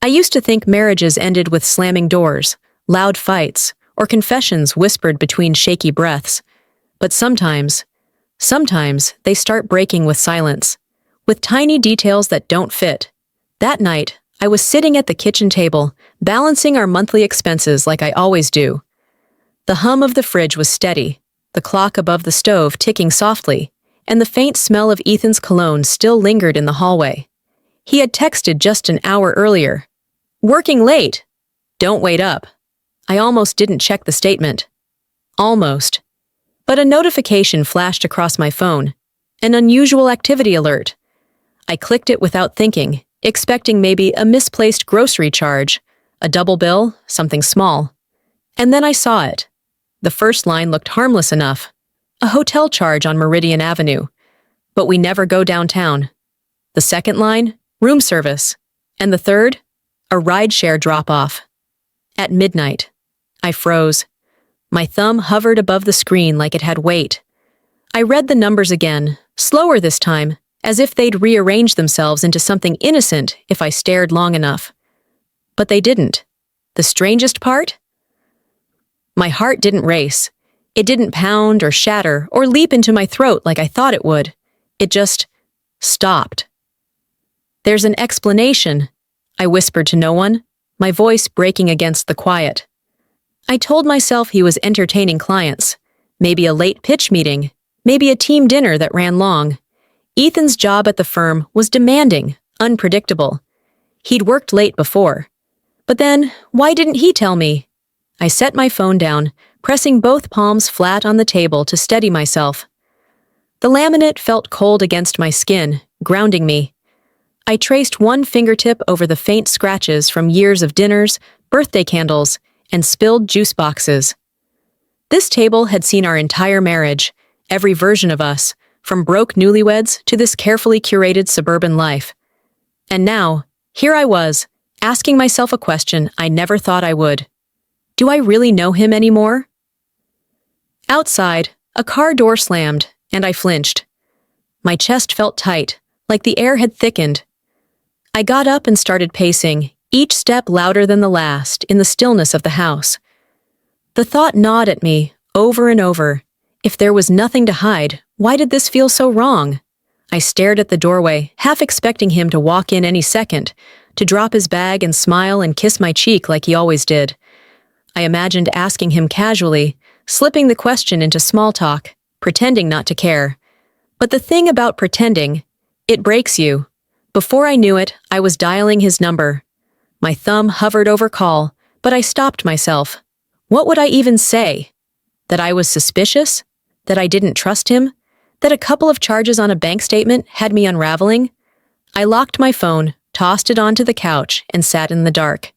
I used to think marriages ended with slamming doors, loud fights, or confessions whispered between shaky breaths. But sometimes they start breaking with silence, with tiny details that don't fit. That night, I was sitting at the kitchen table, balancing our monthly expenses like I always do. The hum of the fridge was steady, the clock above the stove ticking softly, and the faint smell of Ethan's cologne still lingered in the hallway. He had texted just an hour earlier. "Working late. Don't wait up." I almost didn't check the statement. Almost. But a notification flashed across my phone. An unusual activity alert. I clicked it without thinking, expecting maybe a misplaced grocery charge, a double bill, something small. And then I saw it. The first line looked harmless enough. A hotel charge on Meridian Avenue. But we never go downtown. The second line, room service. And the third, a rideshare drop-off. At midnight. I froze. My thumb hovered above the screen like it had weight. I read the numbers again, slower this time, as if they'd rearrange themselves into something innocent if I stared long enough. But they didn't. The strangest part? My heart didn't race. It didn't pound or shatter or leap into my throat like I thought it would. It just stopped. "There's an explanation," I whispered to no one, my voice breaking against the quiet. I told myself he was entertaining clients, maybe a late pitch meeting, maybe a team dinner that ran long. Ethan's job at the firm was demanding, unpredictable. He'd worked late before. But then, why didn't he tell me? I set my phone down, pressing both palms flat on the table to steady myself. The laminate felt cold against my skin, grounding me. I traced one fingertip over the faint scratches from years of dinners, birthday candles, and spilled juice boxes. This table had seen our entire marriage, every version of us, from broke newlyweds to this carefully curated suburban life. And now, here I was, asking myself a question I never thought I would. Do I really know him anymore? Outside, a car door slammed, and I flinched. My chest felt tight, like the air had thickened. I got up and started pacing, each step louder than the last, in the stillness of the house. The thought gnawed at me, over and over. If there was nothing to hide, why did this feel so wrong? I stared at the doorway, half expecting him to walk in any second, to drop his bag and smile and kiss my cheek like he always did. I imagined asking him casually, slipping the question into small talk, pretending not to care. But the thing about pretending, it breaks you. Before I knew it, I was dialing his number. My thumb hovered over call, but I stopped myself. What would I even say? That I was suspicious? That I didn't trust him? That a couple of charges on a bank statement had me unraveling? I locked my phone, tossed it onto the couch, and sat in the dark.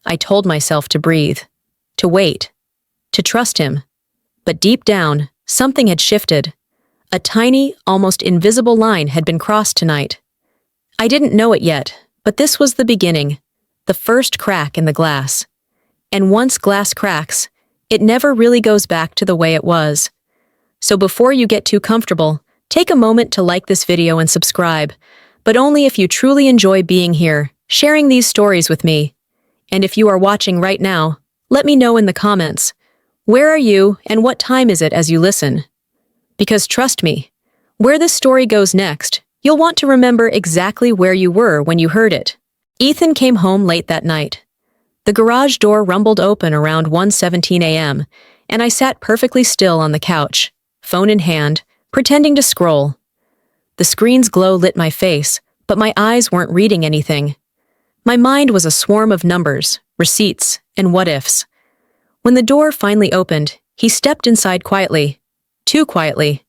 I told myself to breathe, to wait, to trust him. But deep down, something had shifted. A tiny, almost invisible line had been crossed tonight. I didn't know it yet, but this was the beginning, the first crack in the glass. And once glass cracks, it never really goes back to the way it was. So before you get too comfortable, take a moment to like this video and subscribe, but only if you truly enjoy being here, sharing these stories with me. And if you are watching right now, let me know in the comments. Where are you and what time is it as you listen? Because trust me, where this story goes next, you'll want to remember exactly where you were when you heard it. Ethan came home late that night. The garage door rumbled open around 1:17 a.m., and I sat perfectly still on the couch, phone in hand, pretending to scroll. The screen's glow lit my face, but my eyes weren't reading anything. My mind was a swarm of numbers, receipts, and what-ifs. When the door finally opened, he stepped inside quietly. Too quietly.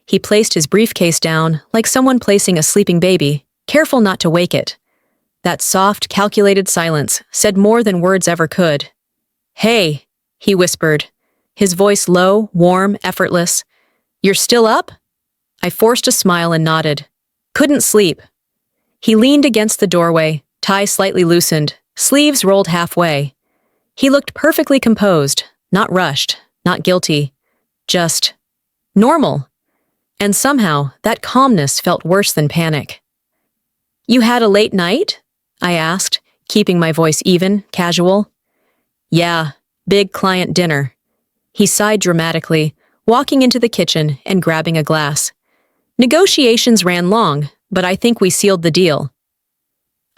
He placed his briefcase down like someone placing a sleeping baby, careful not to wake it. That soft, calculated silence said more than words ever could. "Hey," he whispered, his voice low, warm, effortless. "You're still up?" I forced a smile and nodded. "Couldn't sleep." He leaned against the doorway, tie slightly loosened, sleeves rolled halfway. He looked perfectly composed, not rushed, not guilty, just normal. And somehow, that calmness felt worse than panic. "You had a late night?" I asked, keeping my voice even, casual. Yeah, big client dinner. He sighed dramatically, walking into the kitchen and grabbing a glass. Negotiations ran long, but I think we sealed the deal.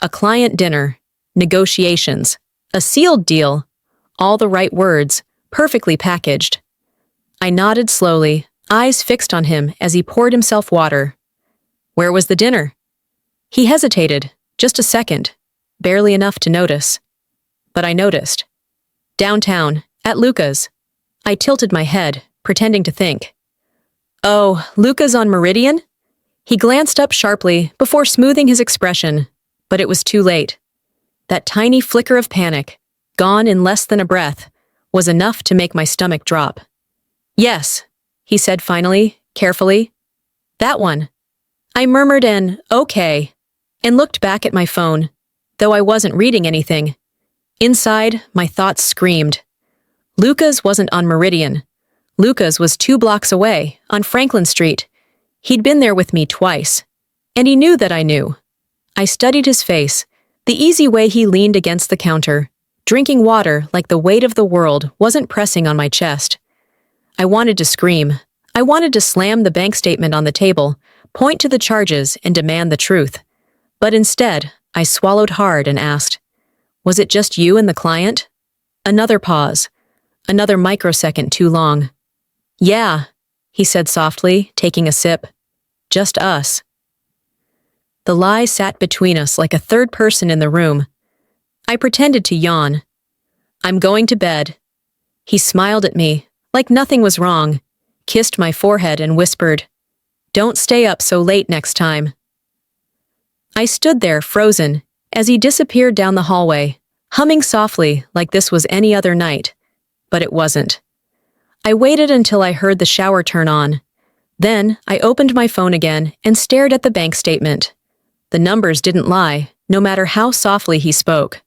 A client dinner, negotiations, a sealed deal, all the right words, perfectly packaged. I nodded slowly, eyes fixed on him as he poured himself water. Where was the dinner? He hesitated, just a second, barely enough to notice. But I noticed. Downtown, at Luca's. I tilted my head, pretending to think. Oh, Luca's on Meridian? He glanced up sharply before smoothing his expression, but it was too late. That tiny flicker of panic, gone in less than a breath, was enough to make my stomach drop. Yes, he said finally, carefully. That one. I murmured an okay and looked back at my phone, though I wasn't reading anything. Inside, my thoughts screamed. Luca's wasn't on Meridian. Luca's was 2 blocks away, on Franklin Street. He'd been there with me twice, and he knew that I knew. I studied his face, the easy way he leaned against the counter, drinking water like the weight of the world wasn't pressing on my chest. I wanted to scream. I wanted to slam the bank statement on the table, point to the charges, and demand the truth. But instead, I swallowed hard and asked, was it just you and the client? Another pause. Another microsecond too long. Yeah, he said softly, taking a sip. Just us. The lie sat between us like a third person in the room. I pretended to yawn. I'm going to bed. He smiled at me, like nothing was wrong, kissed my forehead and whispered, Don't stay up so late next time. I stood there, frozen, as he disappeared down the hallway, humming softly like this was any other night. But it wasn't. I waited until I heard the shower turn on. Then I opened my phone again and stared at the bank statement. The numbers didn't lie, no matter how softly he spoke.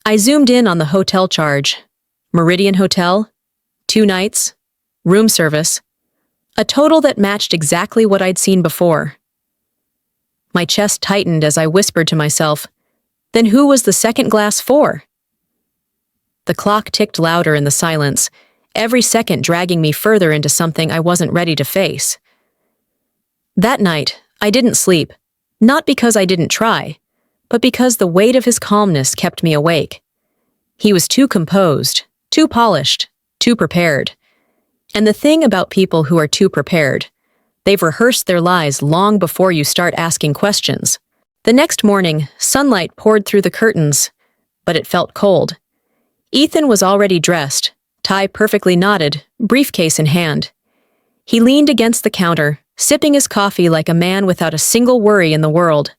I zoomed in on the hotel charge. Meridian Hotel, 2 nights, room service, a total that matched exactly what I'd seen before. My chest tightened as I whispered to myself, then who was the second glass for? The clock ticked louder in the silence, every second dragging me further into something I wasn't ready to face. That night, I didn't sleep, not because I didn't try, but because the weight of his calmness kept me awake. He was too composed, too polished, too prepared. And the thing about people who are too prepared, they've rehearsed their lies long before you start asking questions. The next morning, sunlight poured through the curtains, but it felt cold. Ethan was already dressed, tie perfectly knotted, briefcase in hand. He leaned against the counter, sipping his coffee like a man without a single worry in the world.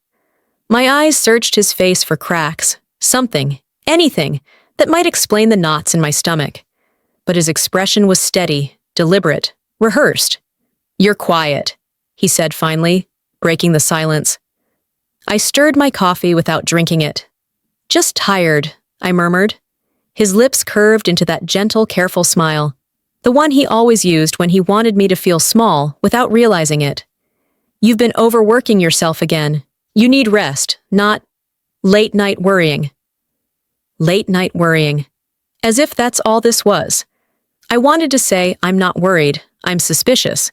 My eyes searched his face for cracks, something, anything, that might explain the knots in my stomach. But his expression was steady, deliberate, rehearsed. You're quiet, he said finally, breaking the silence. I stirred my coffee without drinking it. Just tired, I murmured. His lips curved into that gentle, careful smile, the one he always used when he wanted me to feel small without realizing it. You've been overworking yourself again. You need rest, not late-night worrying. Late-night worrying. As if that's all this was. I wanted to say, I'm not worried, I'm suspicious.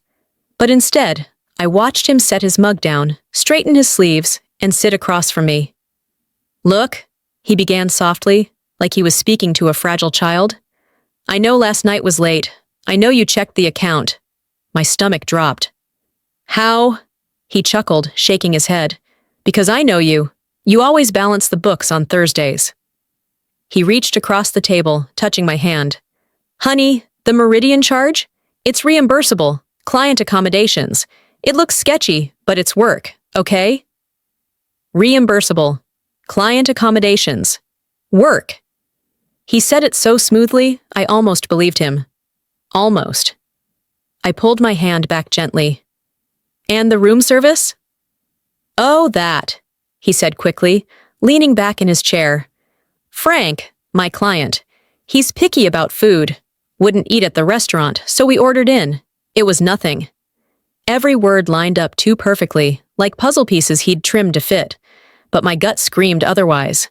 But instead, I watched him set his mug down, straighten his sleeves, and sit across from me. Look, he began softly, like he was speaking to a fragile child. I know last night was late. I know you checked the account. My stomach dropped. How? He chuckled, shaking his head. Because I know you. You always balance the books on Thursdays. He reached across the table, touching my hand. Honey, the Meridian charge? It's reimbursable. Client accommodations. It looks sketchy, but it's work, okay? Reimbursable. Client accommodations. Work. He said it so smoothly, I almost believed him. Almost. I pulled my hand back gently. And the room service? Oh, that, he said quickly, leaning back in his chair. Frank, my client, he's picky about food. Wouldn't eat at the restaurant, so we ordered in. It was nothing. Every word lined up too perfectly, like puzzle pieces he'd trimmed to fit. but my gut screamed otherwise.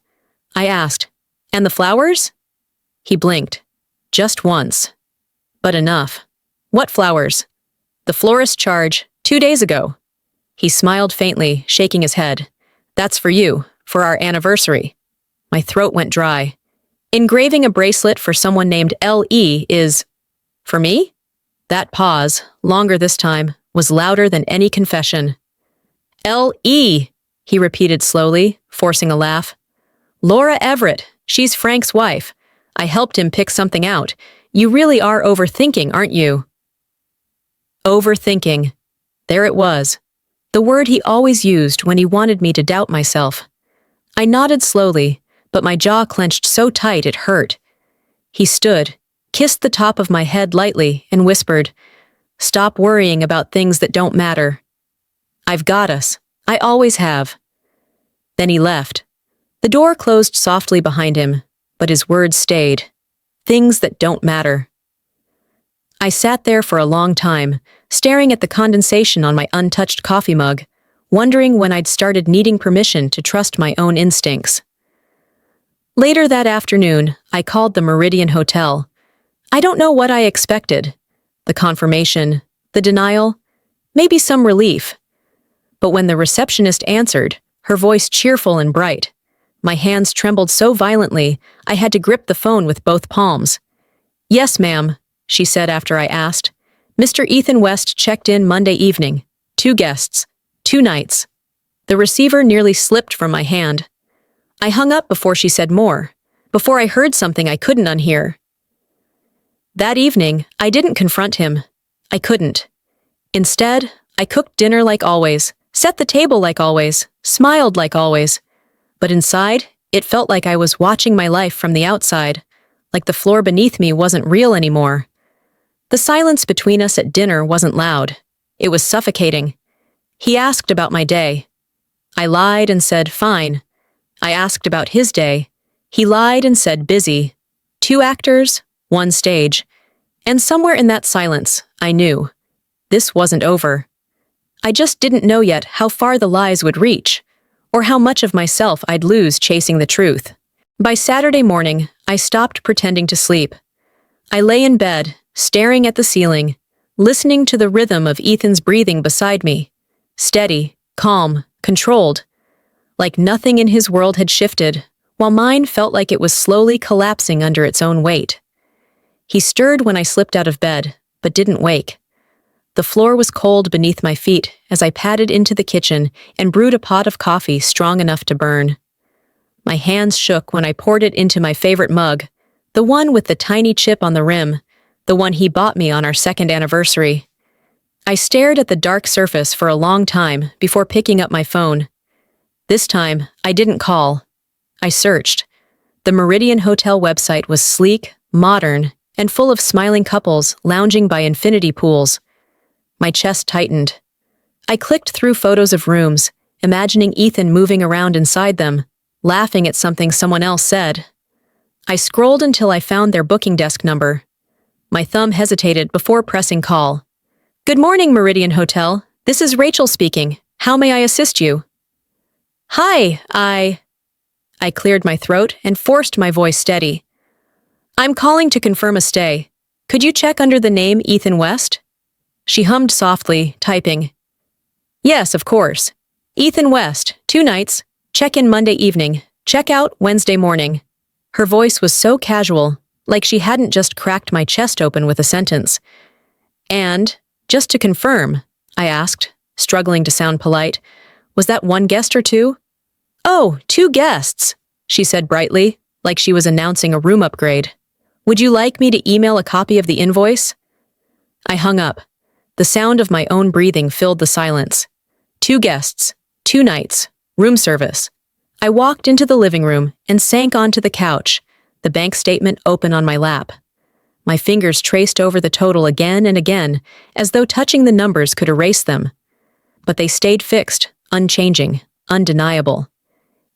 I asked, "And the flowers?" He blinked. Just once. But enough. "What flowers?" "The florist charge, 2 days ago." He smiled faintly, shaking his head. "That's for you, for our anniversary." My throat went dry. "Engraving a bracelet for someone named L.E. is... for me?" That pause, longer this time, was louder than any confession. "L.E.," he repeated slowly, forcing a laugh. "Laura Everett. She's Frank's wife. I helped him pick something out. You really are overthinking, aren't you?" Overthinking. There it was. The word he always used when he wanted me to doubt myself. I nodded slowly, but my jaw clenched so tight it hurt. He stood, kissed the top of my head lightly, and whispered, "Stop worrying about things that don't matter. I've got us. I always have." Then he left. The door closed softly behind him, but his words stayed. Things that don't matter. I sat there for a long time, staring at the condensation on my untouched coffee mug, wondering when I'd started needing permission to trust my own instincts. Later that afternoon, I called the Meridian Hotel. I don't know what I expected. The confirmation, the denial, maybe some relief. But when the receptionist answered, her voice cheerful and bright, my hands trembled so violently I had to grip the phone with both palms. "Yes, ma'am," she said after I asked. "Mr. Ethan West checked in Monday evening. 2 guests. 2 nights." The receiver nearly slipped from my hand. I hung up before she said more, before I heard something I couldn't unhear. That evening, I didn't confront him. I couldn't. Instead, I cooked dinner like always, set the table like always, smiled like always. But inside, it felt like I was watching my life from the outside, like the floor beneath me wasn't real anymore. The silence between us at dinner wasn't loud. It was suffocating. He asked about my day. I lied and said, fine. I asked about his day. He lied and said, busy. 2 actors, 1 stage. And somewhere in that silence, I knew. This wasn't over. I just didn't know yet how far the lies would reach, or how much of myself I'd lose chasing the truth. By Saturday morning, I stopped pretending to sleep. I lay in bed, staring at the ceiling, listening to the rhythm of Ethan's breathing beside me. Steady, calm, controlled. Like nothing in his world had shifted, while mine felt like it was slowly collapsing under its own weight. He stirred when I slipped out of bed, but didn't wake. The floor was cold beneath my feet as I padded into the kitchen and brewed a pot of coffee strong enough to burn. My hands shook when I poured it into my favorite mug, the one with the tiny chip on the rim, the one he bought me on our 2nd anniversary. I stared at the dark surface for a long time before picking up my phone. This time, I didn't call. I searched. The Meridian Hotel website was sleek, modern, and full of smiling couples lounging by infinity pools. My chest tightened. I clicked through photos of rooms, imagining Ethan moving around inside them, laughing at something someone else said. I scrolled until I found their booking desk number. My thumb hesitated before pressing call. "Good morning, Meridian Hotel. This is Rachel speaking. How may I assist you?" "Hi, I cleared my throat and forced my voice steady. "I'm calling to confirm a stay. Could you check under the name Ethan West?" She hummed softly, typing. "Yes, of course. Ethan West, 2 nights. Check-in Monday evening. Check-out Wednesday morning." Her voice was so casual, like she hadn't just cracked my chest open with a sentence. "And, just to confirm," I asked, struggling to sound polite, "was that 1 guest or 2? "Oh, 2 guests," she said brightly, like she was announcing a room upgrade. "Would you like me to email a copy of the invoice?" I hung up. The sound of my own breathing filled the silence. 2 guests, 2 nights, room service. I walked into the living room and sank onto the couch, the bank statement open on my lap. My fingers traced over the total again and again, as though touching the numbers could erase them. But they stayed fixed, unchanging, undeniable.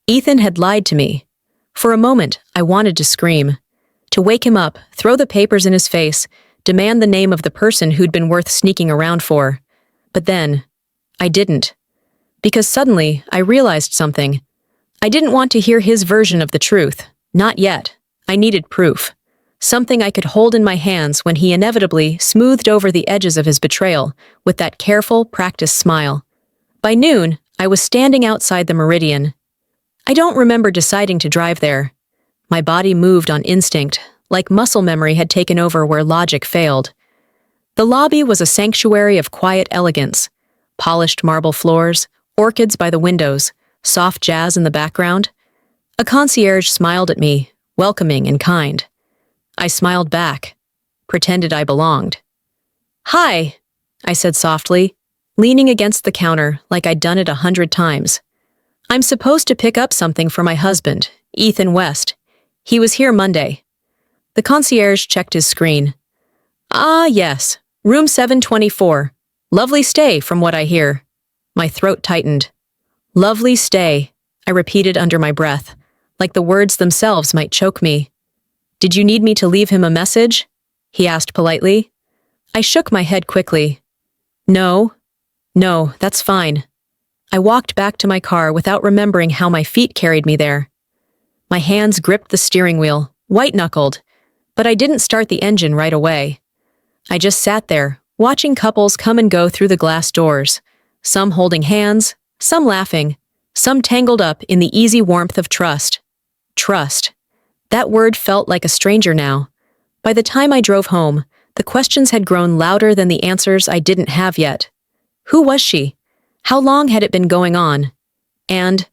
Ethan had lied to me. For a moment, I wanted to scream. To wake him up, throw the papers in his face, demand the name of the person who'd been worth sneaking around for. But then, I didn't. Because suddenly, I realized something. I didn't want to hear his version of the truth. Not yet. I needed proof. Something I could hold in my hands when he inevitably smoothed over the edges of his betrayal with that careful, practiced smile. By noon, I was standing outside the Meridian. I don't remember deciding to drive there. My body moved on instinct, like muscle memory had taken over where logic failed. The lobby was a sanctuary of quiet elegance. Polished marble floors, orchids by the windows, soft jazz in the background. A concierge smiled at me, welcoming and kind. I smiled back, pretended I belonged. "Hi," I said softly, leaning against the counter like I'd done it 100 times. "I'm supposed to pick up something for my husband, Ethan West. He was here Monday." The concierge checked his screen. "Ah, yes, room 724. Lovely stay, from what I hear." My throat tightened. "Lovely stay," I repeated under my breath, like the words themselves might choke me. "Did you need me to leave him a message?" he asked politely. I shook my head quickly. No, that's fine." I walked back to my car without remembering how my feet carried me there. My hands gripped the steering wheel, white-knuckled, but I didn't start the engine right away. I just sat there, watching couples come and go through the glass doors, some holding hands, some laughing, some tangled up in the easy warmth of trust. Trust. That word felt like a stranger now. By the time I drove home, the questions had grown louder than the answers I didn't have yet. Who was she? How long had it been going on? And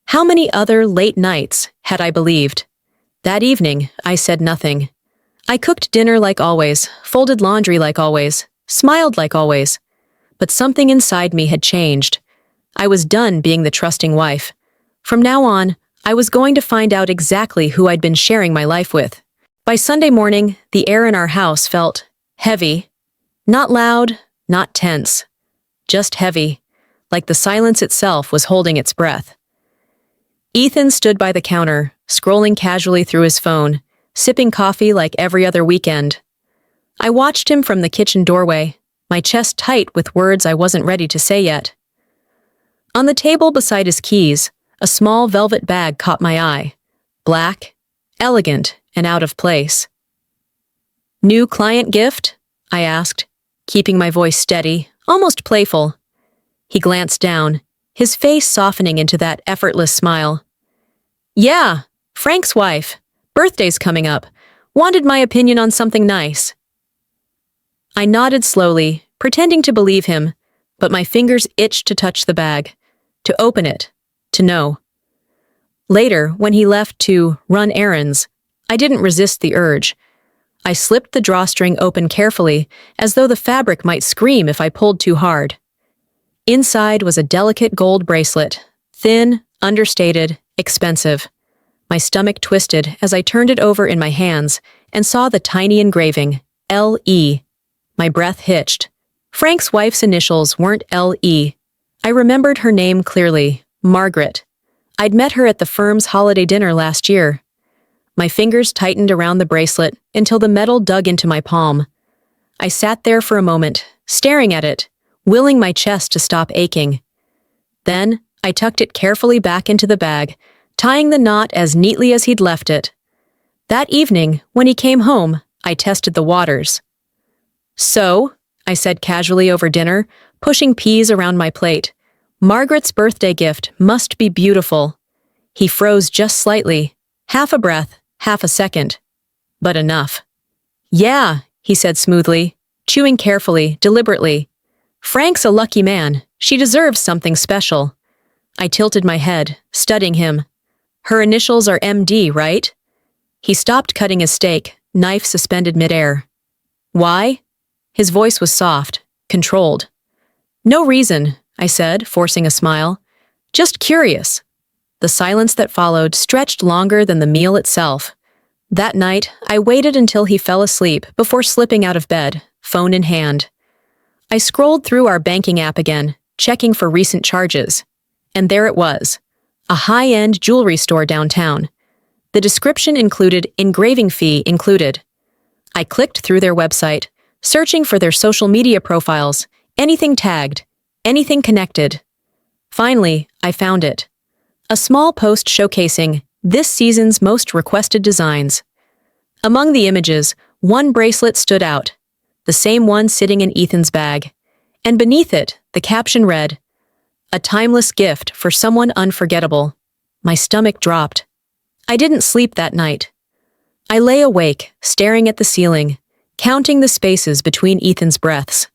how many other late nights had I believed? That evening, I said nothing. I cooked dinner like always, folded laundry like always, smiled like always. But something inside me had changed. I was done being the trusting wife. From now on, I was going to find out exactly who I'd been sharing my life with. By Sunday morning, the air in our house felt heavy. Not loud, not tense. Just heavy, like the silence itself was holding its breath. Ethan stood by the counter, scrolling casually through his phone, sipping coffee like every other weekend. I watched him from the kitchen doorway, my chest tight with words I wasn't ready to say yet. On the table beside his keys, a small velvet bag caught my eye. Black, elegant, and out of place. "New client gift?" I asked, keeping my voice steady, almost playful. He glanced down, his face softening into that effortless smile. "Yeah, Frank's wife. Birthday's coming up. Wanted my opinion on something nice." I nodded slowly, pretending to believe him, but my fingers itched to touch the bag, to open it, to know. Later, when he left to run errands, I didn't resist the urge. I slipped the drawstring open carefully, as though the fabric might scream if I pulled too hard. Inside was a delicate gold bracelet, thin, understated, expensive. My stomach twisted as I turned it over in my hands and saw the tiny engraving, L.E. My breath hitched. Frank's wife's initials weren't L.E. I remembered her name clearly, Margaret. I'd met her at the firm's holiday dinner last year. My fingers tightened around the bracelet until the metal dug into my palm. I sat there for a moment, staring at it, willing my chest to stop aching. Then, I tucked it carefully back into the bag, tying the knot as neatly as he'd left it. That evening, when he came home, I tested the waters. "So," I said casually over dinner, pushing peas around my plate, "Margaret's birthday gift must be beautiful." He froze just slightly, half a breath, half a second. But enough. "Yeah," he said smoothly, chewing carefully, deliberately. "Frank's a lucky man. She deserves something special." I tilted my head, studying him. "Her initials are M.D., right?" He stopped cutting his steak, knife suspended midair. "Why?" His voice was soft, controlled. "No reason," I said, forcing a smile. "Just curious." The silence that followed stretched longer than the meal itself. That night, I waited until he fell asleep before slipping out of bed, phone in hand. I scrolled through our banking app again, checking for recent charges. And there it was, a high-end jewelry store downtown. The description included engraving fee included. I clicked through their website, searching for their social media profiles, anything tagged, anything connected. Finally, I found it. a small post showcasing this season's most requested designs. Among the images, one bracelet stood out, the same one sitting in Ethan's bag, and beneath it, the caption read, "A timeless gift for someone unforgettable." My stomach dropped. I didn't sleep that night. I lay awake, staring at the ceiling, counting the spaces between Ethan's breaths.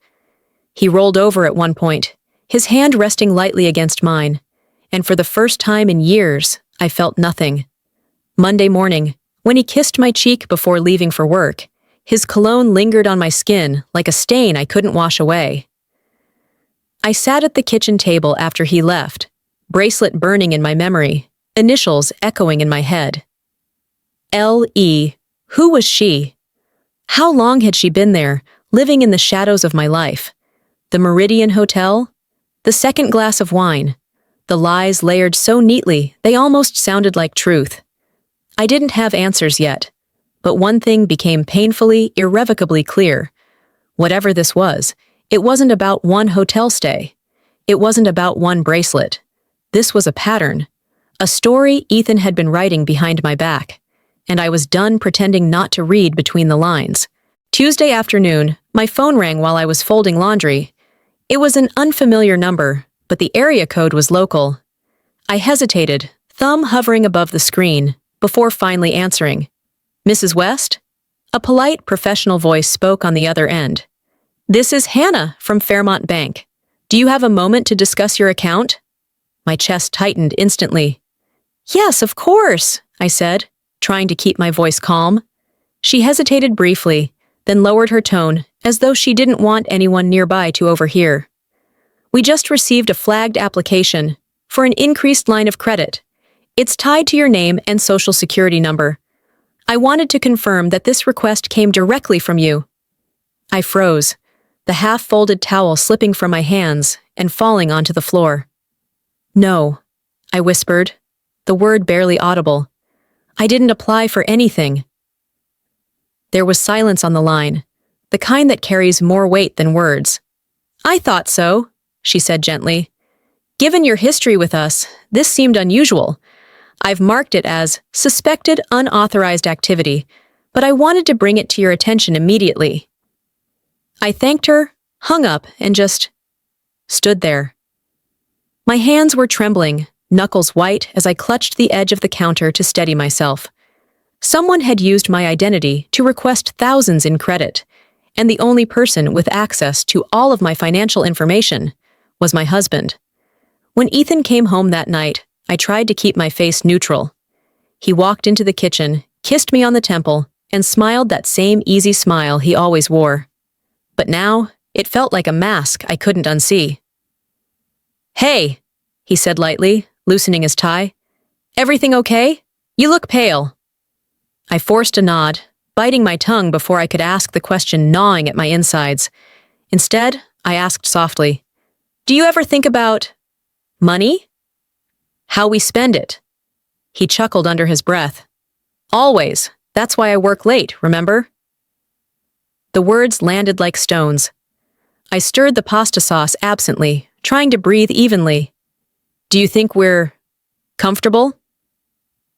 He rolled over at one point, his hand resting lightly against mine, and for the first time in years, I felt nothing. Monday morning, when he kissed my cheek before leaving for work, his cologne lingered on my skin like a stain I couldn't wash away. I sat at the kitchen table after he left, bracelet burning in my memory, initials echoing in my head. L.E. Who was she? How long had she been there, living in the shadows of my life? The Meridian Hotel? The second glass of wine? The lies layered so neatly they almost sounded like truth. I didn't have answers yet, but one thing became painfully, irrevocably clear. Whatever this was, it wasn't about one hotel stay. It wasn't about one bracelet. This was a pattern, a story Ethan had been writing behind my back, and I was done pretending not to read between the lines. Tuesday afternoon, my phone rang while I was folding laundry. It was an unfamiliar number, but the area code was local. I hesitated, thumb hovering above the screen, before finally answering. "Mrs. West?" A polite, professional voice spoke on the other end. "This is Hannah from Fairmont Bank. Do you have a moment to discuss your account?" My chest tightened instantly. "Yes, of course," I said, trying to keep my voice calm. She hesitated briefly, then lowered her tone, as though she didn't want anyone nearby to overhear. "We just received a flagged application for an increased line of credit. It's tied to your name and social security number. I wanted to confirm that this request came directly from you." I froze, the half-folded towel slipping from my hands and falling onto the floor. "No," I whispered, the word barely audible. "I didn't apply for anything." There was silence on the line, the kind that carries more weight than words. "I thought so," she said gently. "Given your history with us, this seemed unusual. I've marked it as suspected unauthorized activity, but I wanted to bring it to your attention immediately." I thanked her, hung up, and just stood there. My hands were trembling, knuckles white as I clutched the edge of the counter to steady myself. Someone had used my identity to request thousands in credit, and the only person with access to all of my financial information was my husband. When Ethan came home that night, I tried to keep my face neutral. He walked into the kitchen, kissed me on the temple, and smiled that same easy smile he always wore. But now, it felt like a mask I couldn't unsee. "Hey," he said lightly, loosening his tie. "Everything okay? You look pale." I forced a nod, biting my tongue before I could ask the question gnawing at my insides. Instead, I asked softly, "Do you ever think about money? How we spend it?" He chuckled under his breath. "Always. That's why I work late, remember?" The words landed like stones. I stirred the pasta sauce absently, trying to breathe evenly. "Do you think we're comfortable?"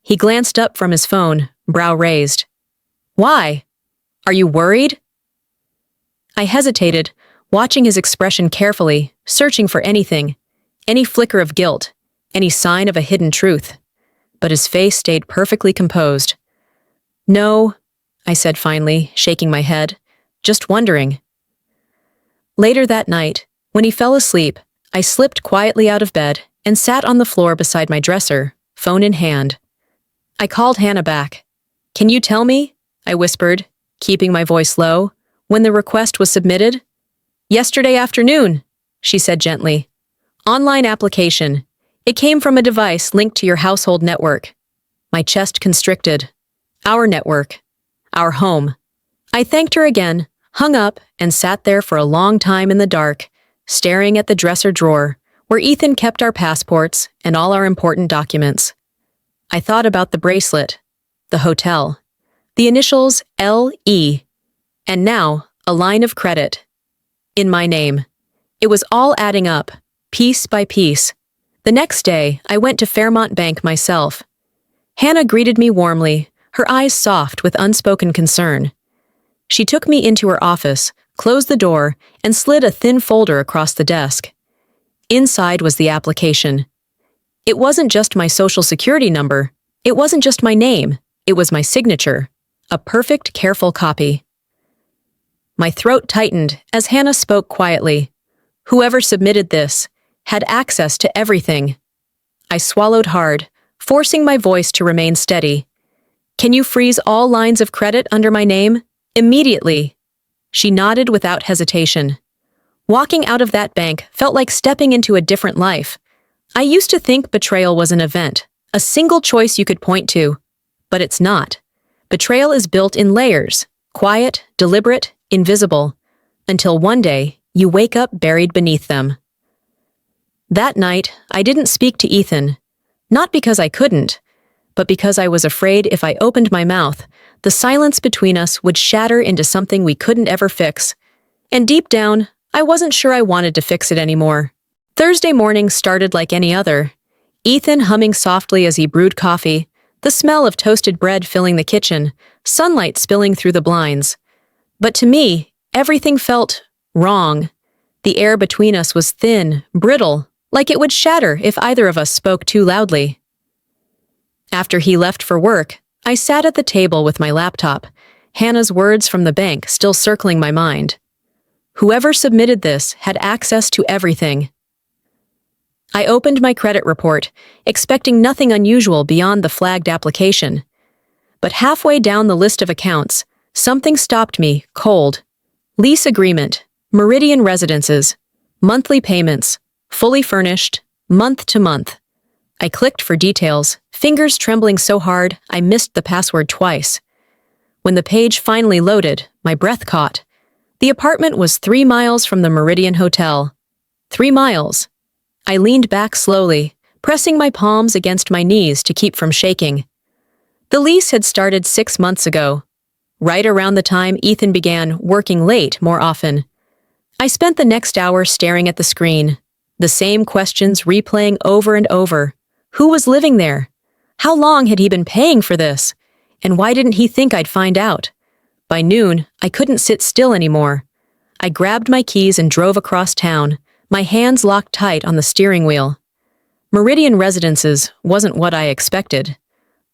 He glanced up from his phone, brow raised. "Why? Are you worried?" I hesitated, watching his expression carefully, searching for anything, any flicker of guilt, any sign of a hidden truth. But his face stayed perfectly composed. "No," I said finally, shaking my head, "just wondering." Later that night, when he fell asleep, I slipped quietly out of bed and sat on the floor beside my dresser, phone in hand. I called Hannah back. "Can you tell me?" I whispered, keeping my voice low, "when the request was submitted?" "Yesterday afternoon," she said gently. "Online application. It came from a device linked to your household network." My chest constricted. Our network. Our home. I thanked her again, hung up, and sat there for a long time in the dark, staring at the dresser drawer, where Ethan kept our passports and all our important documents. I thought about the bracelet, the hotel, the initials L.E., and now a line of credit. In my name. It was all adding up, piece by piece. The next day, I went to Fairmont Bank myself. Hannah greeted me warmly, her eyes soft with unspoken concern. She took me into her office, closed the door, and slid a thin folder across the desk. Inside was the application. It wasn't just my social security number. It wasn't just my name. It was my signature. A perfect, careful copy. My throat tightened as Hannah spoke quietly. Whoever submitted this had access to everything. I swallowed hard, forcing my voice to remain steady. Can you freeze all lines of credit under my name? Immediately. She nodded without hesitation. Walking out of that bank felt like stepping into a different life. I used to think betrayal was an event, a single choice you could point to. But it's not. Betrayal is built in layers, quiet, deliberate, invisible, until one day you wake up buried beneath them. That night, I didn't speak to Ethan, not because I couldn't, but because I was afraid if I opened my mouth, the silence between us would shatter into something we couldn't ever fix. And deep down, I wasn't sure I wanted to fix it anymore. Thursday morning started like any other. Ethan humming softly as he brewed coffee, the smell of toasted bread filling the kitchen, sunlight spilling through the blinds. But to me, everything felt wrong. The air between us was thin, brittle, like it would shatter if either of us spoke too loudly. After he left for work, I sat at the table with my laptop, Hannah's words from the bank still circling my mind. Whoever submitted this had access to everything. I opened my credit report, expecting nothing unusual beyond the flagged application. But halfway down the list of accounts, something stopped me cold. Lease agreement, Meridian Residences, monthly payments, fully furnished, month to month. I clicked for details, fingers trembling so hard I missed the password twice. When the page finally loaded, my breath caught. The apartment was 3 miles from the Meridian Hotel. 3 miles. I leaned back slowly, pressing my palms against my knees to keep from shaking. The lease had started 6 months ago, right around the time Ethan began working late more often. I spent the next hour staring at the screen, the same questions replaying over and over. Who was living there? How long had he been paying for this? And why didn't he think I'd find out? By noon, I couldn't sit still anymore. I grabbed my keys and drove across town, my hands locked tight on the steering wheel. Meridian Residences wasn't what I expected.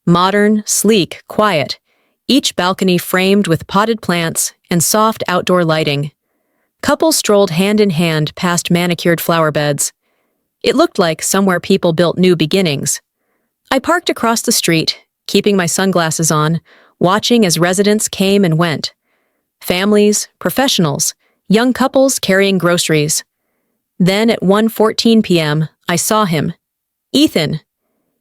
Modern, sleek, quiet, each balcony framed with potted plants and soft outdoor lighting. Couples strolled hand in hand past manicured flower beds. It looked like somewhere people built new beginnings. I parked across the street, keeping my sunglasses on, watching as residents came and went. Families, professionals, young couples carrying groceries. Then at 1:14 p.m., I saw him. Ethan.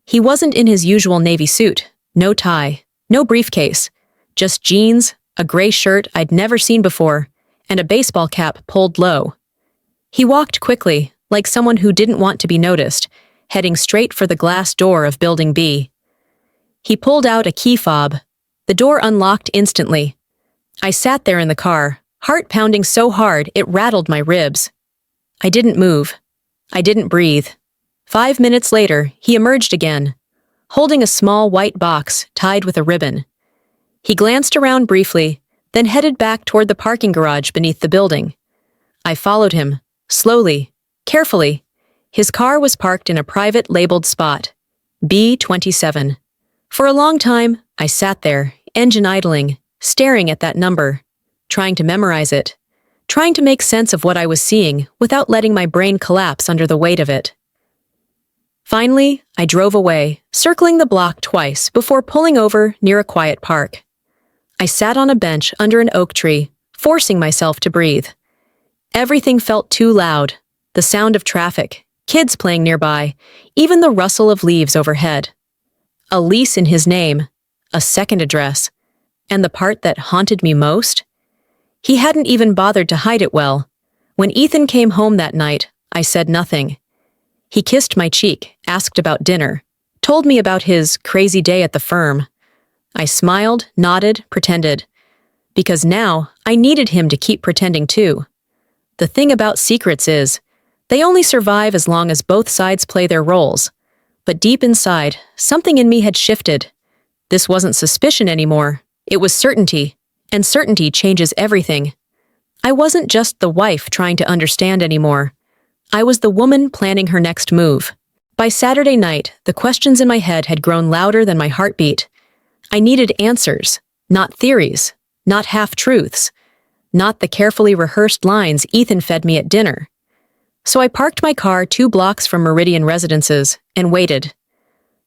He wasn't in his usual navy suit, no tie, no briefcase, just jeans, a gray shirt I'd never seen before, and a baseball cap pulled low. He walked quickly, like someone who didn't want to be noticed, heading straight for the glass door of Building B. He pulled out a key fob. The door unlocked instantly. I sat there in the car, heart pounding so hard it rattled my ribs. I didn't move. I didn't breathe. 5 minutes later, he emerged again, holding a small white box tied with a ribbon. He glanced around briefly, then headed back toward the parking garage beneath the building. I followed him, slowly, carefully. His car was parked in a private labeled spot, B27. For a long time, I sat there, engine idling, staring at that number, trying to memorize it, trying to make sense of what I was seeing without letting my brain collapse under the weight of it. Finally, I drove away, circling the block twice before pulling over near a quiet park. I sat on a bench under an oak tree, forcing myself to breathe. Everything felt too loud, the sound of traffic, kids playing nearby, even the rustle of leaves overhead. A lease in his name, a second address, and the part that haunted me most? He hadn't even bothered to hide it well. When Ethan came home that night, I said nothing. He kissed my cheek, asked about dinner, told me about his crazy day at the firm. I smiled, nodded, pretended. Because now, I needed him to keep pretending too. The thing about secrets is, They only survive as long as both sides play their roles. But deep inside, something in me had shifted. This wasn't suspicion anymore. It was certainty, and certainty changes everything. I wasn't just the wife trying to understand anymore. I was the woman planning her next move. By Saturday night, the questions in my head had grown louder than my heartbeat. I needed answers, not theories, not half-truths, not the carefully rehearsed lines Ethan fed me at dinner. So I parked my car 2 blocks from Meridian Residences and waited.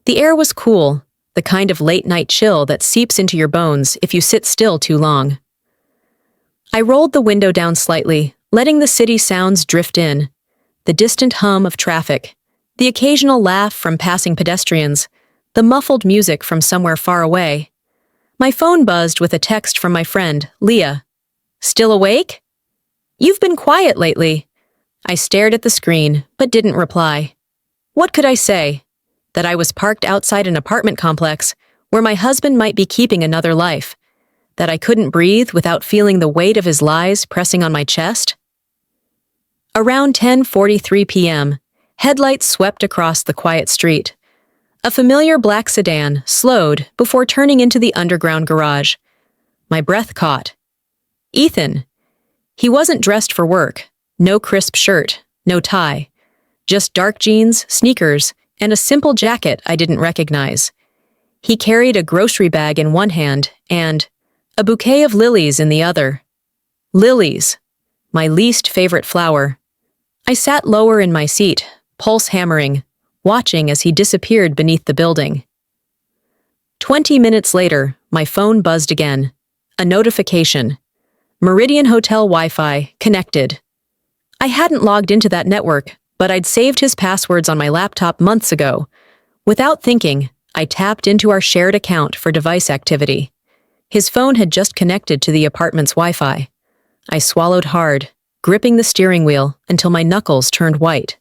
The air was cool, the kind of late-night chill that seeps into your bones if you sit still too long. I rolled the window down slightly, letting the city sounds drift in. The distant hum of traffic, the occasional laugh from passing pedestrians, the muffled music from somewhere far away. My phone buzzed with a text from my friend, Leah. "Still awake? You've been quiet lately." I stared at the screen, but didn't reply. What could I say? That I was parked outside an apartment complex where my husband might be keeping another life. That I couldn't breathe without feeling the weight of his lies pressing on my chest? Around 10:43 p.m., headlights swept across the quiet street. A familiar black sedan slowed before turning into the underground garage. My breath caught. Ethan. He wasn't dressed for work. No crisp shirt, no tie. Just dark jeans, sneakers, and a simple jacket I didn't recognize. He carried a grocery bag in one hand and a bouquet of lilies in the other. Lilies, my least favorite flower. I sat lower in my seat, pulse hammering, watching as he disappeared beneath the building. 20 minutes later, my phone buzzed again. A notification. Meridian Hotel Wi-Fi connected. I hadn't logged into that network, but I'd saved his passwords on my laptop months ago. Without thinking, I tapped into our shared account for device activity. His phone had just connected to the apartment's Wi-Fi. I swallowed hard, gripping the steering wheel until my knuckles turned white.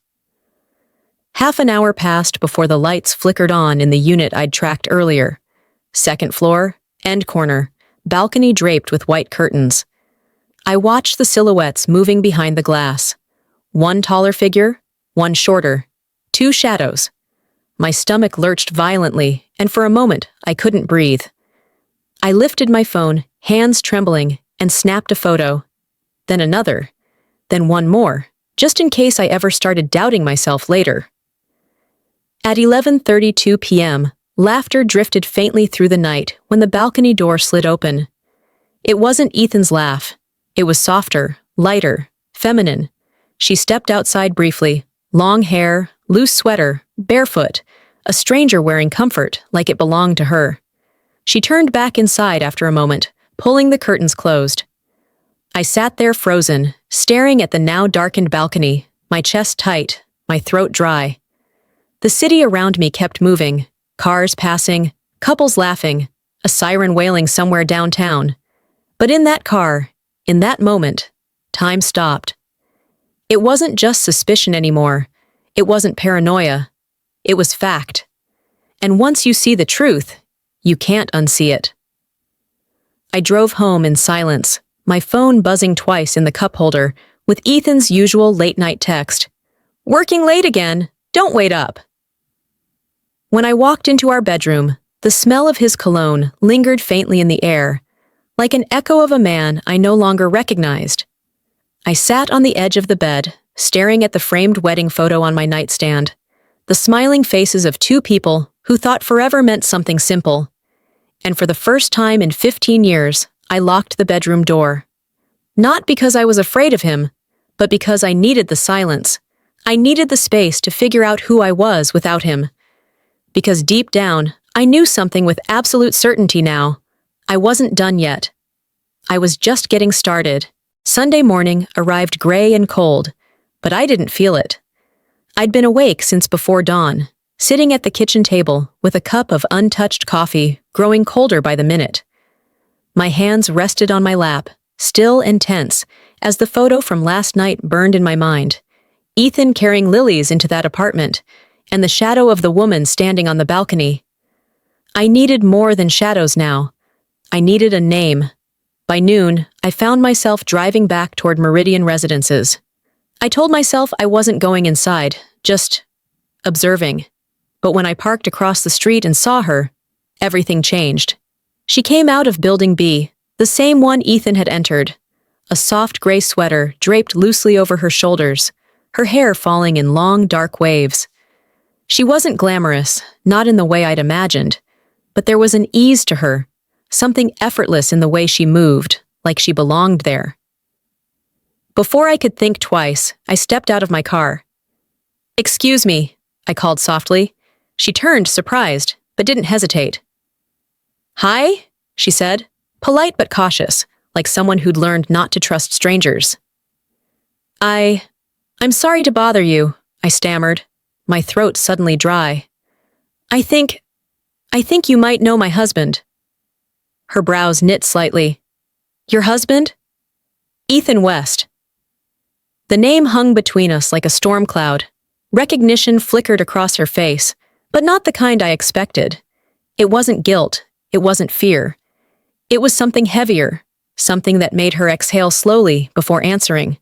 Half an hour passed before the lights flickered on in the unit I'd tracked earlier. Second floor, end corner, balcony draped with white curtains. I watched the silhouettes moving behind the glass. One taller figure, one shorter. 2 shadows. My stomach lurched violently, and for a moment, I couldn't breathe. I lifted my phone, hands trembling, and snapped a photo. Then another. Then one more, just in case I ever started doubting myself later. At 11:32 p.m., laughter drifted faintly through the night when the balcony door slid open. It wasn't Ethan's laugh. It was softer, lighter, feminine. She stepped outside briefly, long hair, loose sweater, barefoot, a stranger wearing comfort like it belonged to her. She turned back inside after a moment, pulling the curtains closed. I sat there frozen, staring at the now darkened balcony, my chest tight, my throat dry. The city around me kept moving, cars passing, couples laughing, a siren wailing somewhere downtown. But in that car, in that moment, time stopped. It wasn't just suspicion anymore. It wasn't paranoia. It was fact. And once you see the truth, you can't unsee it. I drove home in silence, my phone buzzing twice in the cup holder, with Ethan's usual late-night text. "Working late again. Don't wait up." When I walked into our bedroom, the smell of his cologne lingered faintly in the air, like an echo of a man I no longer recognized. I sat on the edge of the bed, staring at the framed wedding photo on my nightstand, the smiling faces of 2 people who thought forever meant something simple. And for the first time in 15 years, I locked the bedroom door. Not because I was afraid of him, but because I needed the silence. I needed the space to figure out who I was without him. Because deep down, I knew something with absolute certainty now. I wasn't done yet. I was just getting started. Sunday morning arrived gray and cold, but I didn't feel it. I'd been awake since before dawn, sitting at the kitchen table with a cup of untouched coffee, growing colder by the minute. My hands rested on my lap, still and tense, as the photo from last night burned in my mind. Ethan carrying lilies into that apartment, and the shadow of the woman standing on the balcony. I needed more than shadows now. I needed a name. By noon, I found myself driving back toward Meridian Residences. I told myself I wasn't going inside, just observing. But when I parked across the street and saw her, everything changed. She came out of Building B, the same one Ethan had entered. A soft gray sweater draped loosely over her shoulders, her hair falling in long, dark waves. She wasn't glamorous, not in the way I'd imagined, but there was an ease to her, something effortless in the way she moved, like she belonged there. Before I could think twice, I stepped out of my car. "Excuse me," I called softly. She turned, surprised, but didn't hesitate. "Hi," she said, polite but cautious, like someone who'd learned not to trust strangers. I'm sorry to bother you," I stammered, my throat suddenly dry. I think you might know my husband." Her brows knit slightly. "Your husband?" "Ethan West." The name hung between us like a storm cloud. Recognition flickered across her face, but not the kind I expected. It wasn't guilt, it wasn't fear. It was something heavier, something that made her exhale slowly before answering.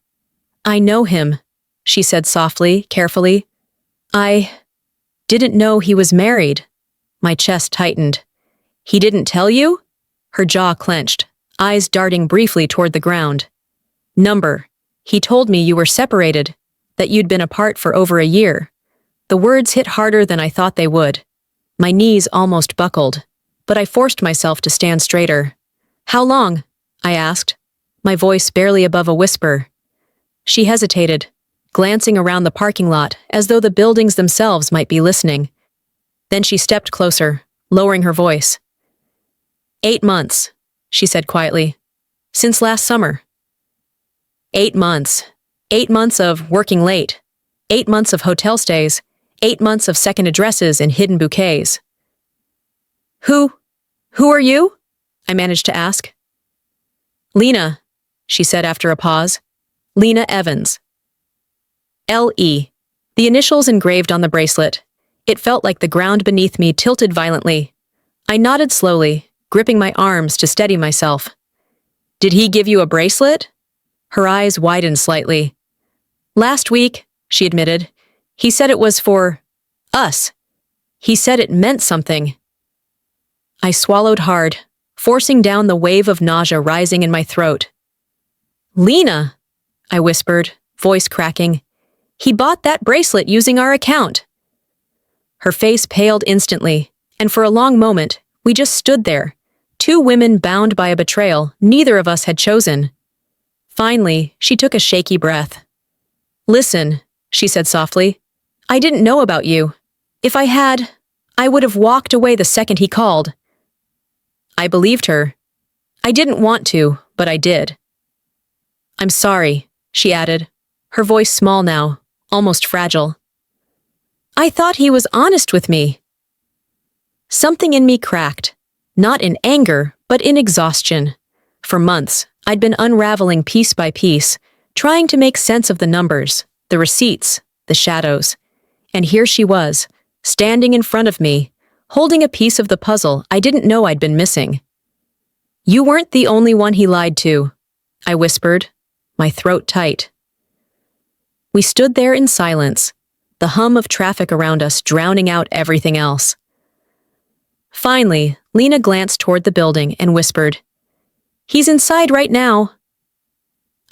"I know him," she said softly, carefully. "I didn't know he was married." My chest tightened. "He didn't tell you?" Her jaw clenched, eyes darting briefly toward the ground. "Number. He told me you were separated, that you'd been apart for over a year." The words hit harder than I thought they would. My knees almost buckled, but I forced myself to stand straighter. "How long?" I asked, my voice barely above a whisper. She hesitated, glancing around the parking lot as though the buildings themselves might be listening. Then she stepped closer, lowering her voice. 8 months, she said quietly. "Since last summer." 8 months. 8 months of working late. 8 months of hotel stays. 8 months of second addresses and hidden bouquets. Who are you?" I managed to ask. "Lena," she said after a pause. "Lena Evans." L.E. The initials engraved on the bracelet. It felt like the ground beneath me tilted violently. I nodded slowly, gripping my arms to steady myself. "Did he give you a bracelet?" Her eyes widened slightly. "Last week," she admitted. "He said it was for us. He said it meant something." I swallowed hard, forcing down the wave of nausea rising in my throat. "Lena," I whispered, voice cracking. "He bought that bracelet using our account." Her face paled instantly, and for a long moment, we just stood there, two women bound by a betrayal neither of us had chosen. Finally, she took a shaky breath. "Listen," she said softly. "I didn't know about you. If I had, I would have walked away the second he called." I believed her. I didn't want to, but I did. "I'm sorry," she added, her voice small now, almost fragile. "I thought he was honest with me." Something in me cracked, not in anger, but in exhaustion. For months, I'd been unraveling piece by piece, trying to make sense of the numbers, the receipts, the shadows. And here she was, standing in front of me, holding a piece of the puzzle I didn't know I'd been missing. "You weren't the only one he lied to," I whispered, my throat tight. We stood there in silence, the hum of traffic around us drowning out everything else. Finally, Lena glanced toward the building and whispered, "He's inside right now."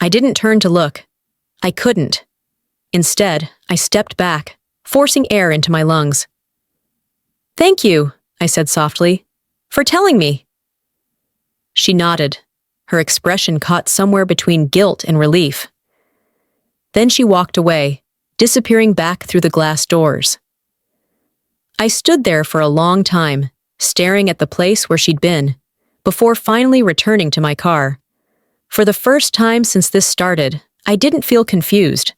I didn't turn to look. I couldn't. Instead, I stepped back, forcing air into my lungs. "Thank you," I said softly, "for telling me." She nodded, her expression caught somewhere between guilt and relief. Then she walked away, disappearing back through the glass doors. I stood there for a long time, staring at the place where she'd been, before finally returning to my car. For the first time since this started, I didn't feel confused.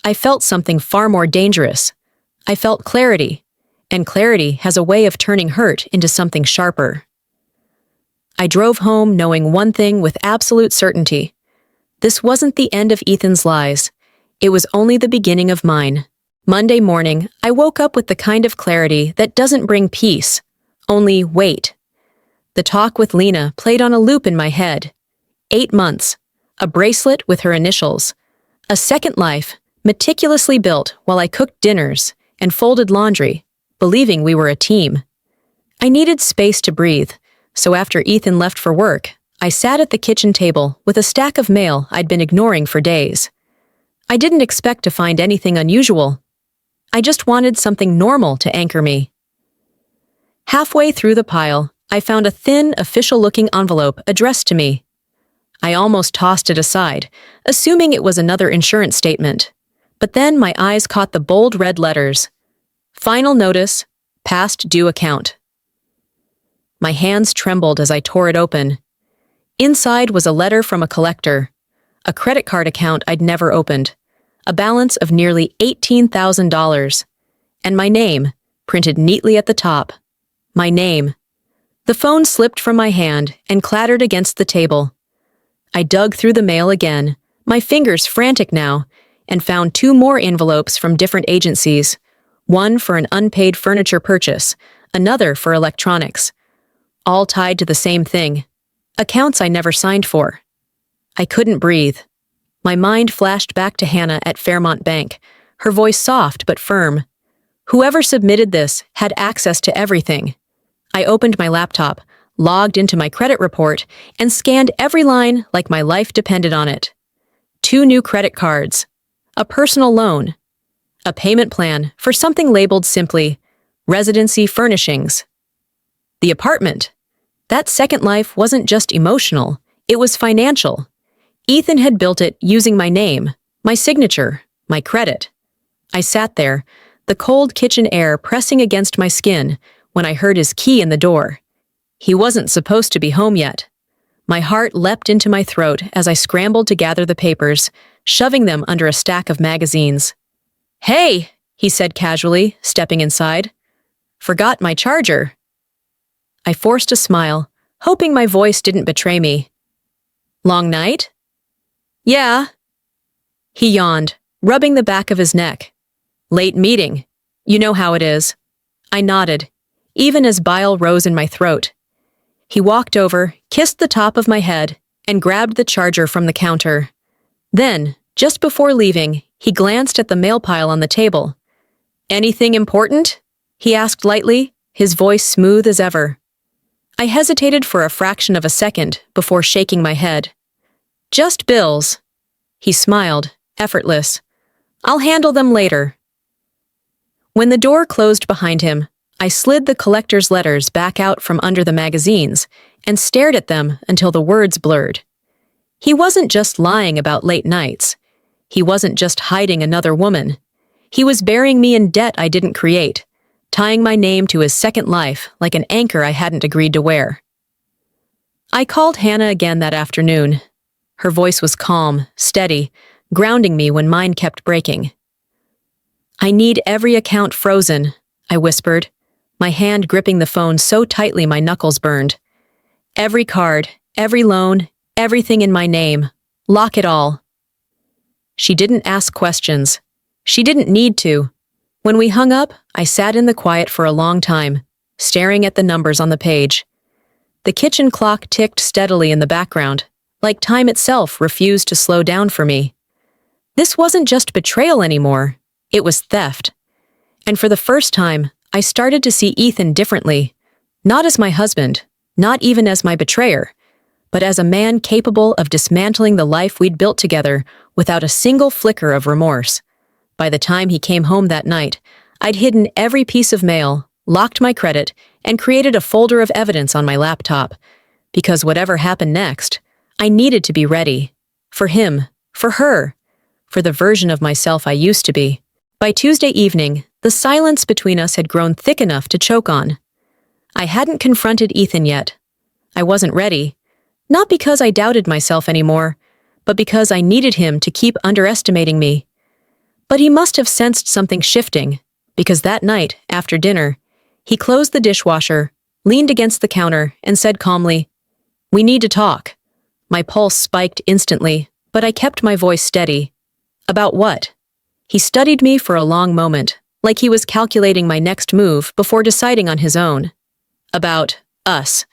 I felt something far more dangerous. I felt clarity, and clarity has a way of turning hurt into something sharper. I drove home knowing one thing with absolute certainty. This wasn't the end of Ethan's lies. It was only the beginning of mine. Monday morning, I woke up with the kind of clarity that doesn't bring peace, only weight. The talk with Lena played on a loop in my head. 8 months, a bracelet with her initials, A second life, meticulously built while I cooked dinners and folded laundry, believing we were a team. I needed space to breathe, so after Ethan left for work, I sat at the kitchen table with a stack of mail I'd been ignoring for days. I didn't expect to find anything unusual. I just wanted something normal to anchor me. Halfway through the pile, I found a thin, official-looking envelope addressed to me. I almost tossed it aside, assuming it was another insurance statement. But then my eyes caught the bold red letters. Final notice, past due account. My hands trembled as I tore it open. Inside was a letter from a collector, a credit card account I'd never opened, a balance of nearly $18,000, and my name, printed neatly at the top. My name. The phone slipped from my hand and clattered against the table. I dug through the mail again, my fingers frantic now, and found 2 more envelopes from different agencies, one for an unpaid furniture purchase, another for electronics, all tied to the same thing, accounts I never signed for. I couldn't breathe. My mind flashed back to Hannah at Fairmont Bank, her voice soft but firm. Whoever submitted this had access to everything. I opened my laptop, logged into my credit report, and scanned every line like my life depended on it. 2 new credit cards, a personal loan, a payment plan for something labeled simply residency furnishings. The apartment. That second life wasn't just emotional, it was financial. Ethan had built it using my name, my signature, my credit. I sat there, the cold kitchen air pressing against my skin when I heard his key in the door. He wasn't supposed to be home yet. My heart leapt into my throat as I scrambled to gather the papers, shoving them under a stack of magazines. "Hey," he said casually, stepping inside. "Forgot my charger." I forced a smile, hoping my voice didn't betray me. "Long night?" "Yeah." He yawned, rubbing the back of his neck. "Late meeting. You know how it is." I nodded, even as bile rose in my throat. He walked over, kissed the top of my head, and grabbed the charger from the counter. Then, just before leaving, he glanced at the mail pile on the table. "Anything important?" he asked lightly, his voice smooth as ever. I hesitated for a fraction of a second before shaking my head. "Just bills." He smiled, effortless. "I'll handle them later." When the door closed behind him, I slid the collector's letters back out from under the magazines and stared at them until the words blurred. He wasn't just lying about late nights. He wasn't just hiding another woman. He was burying me in debt I didn't create, tying my name to his second life like an anchor I hadn't agreed to wear. I called Hannah again that afternoon. Her voice was calm, steady, grounding me when mine kept breaking. "I need every account frozen," I whispered, my hand gripping the phone so tightly my knuckles burned. "Every card, every loan, everything in my name. Lock it all." She didn't ask questions. She didn't need to. When we hung up, I sat in the quiet for a long time, staring at the numbers on the page. The kitchen clock ticked steadily in the background, like time itself refused to slow down for me. This wasn't just betrayal anymore. It was theft. And for the first time, I started to see Ethan differently, not as my husband, not even as my betrayer, but as a man capable of dismantling the life we'd built together without a single flicker of remorse. By the time he came home that night, I'd hidden every piece of mail, locked my credit, and created a folder of evidence on my laptop. Because whatever happened next, I needed to be ready. For him, for her, for the version of myself I used to be. By Tuesday evening, the silence between us had grown thick enough to choke on. I hadn't confronted Ethan yet. I wasn't ready, not because I doubted myself anymore, but because I needed him to keep underestimating me. But he must have sensed something shifting, because that night, after dinner, he closed the dishwasher, leaned against the counter, and said calmly, "We need to talk." My pulse spiked instantly, but I kept my voice steady. "About what?" He studied me for a long moment, like he was calculating my next move before deciding on his own. "About us.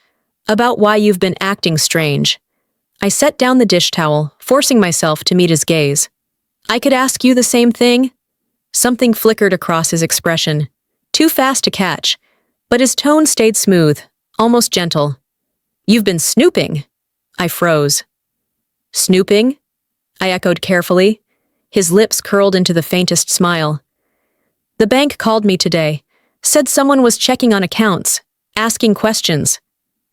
About why you've been acting strange." I set down the dish towel, forcing myself to meet his gaze. I could ask you the same thing? Something flickered across his expression, too fast to catch, but his tone stayed smooth, almost gentle. You've been snooping. I froze. Snooping? I echoed carefully. His lips curled into the faintest smile. The bank called me today, said someone was checking on accounts, asking questions.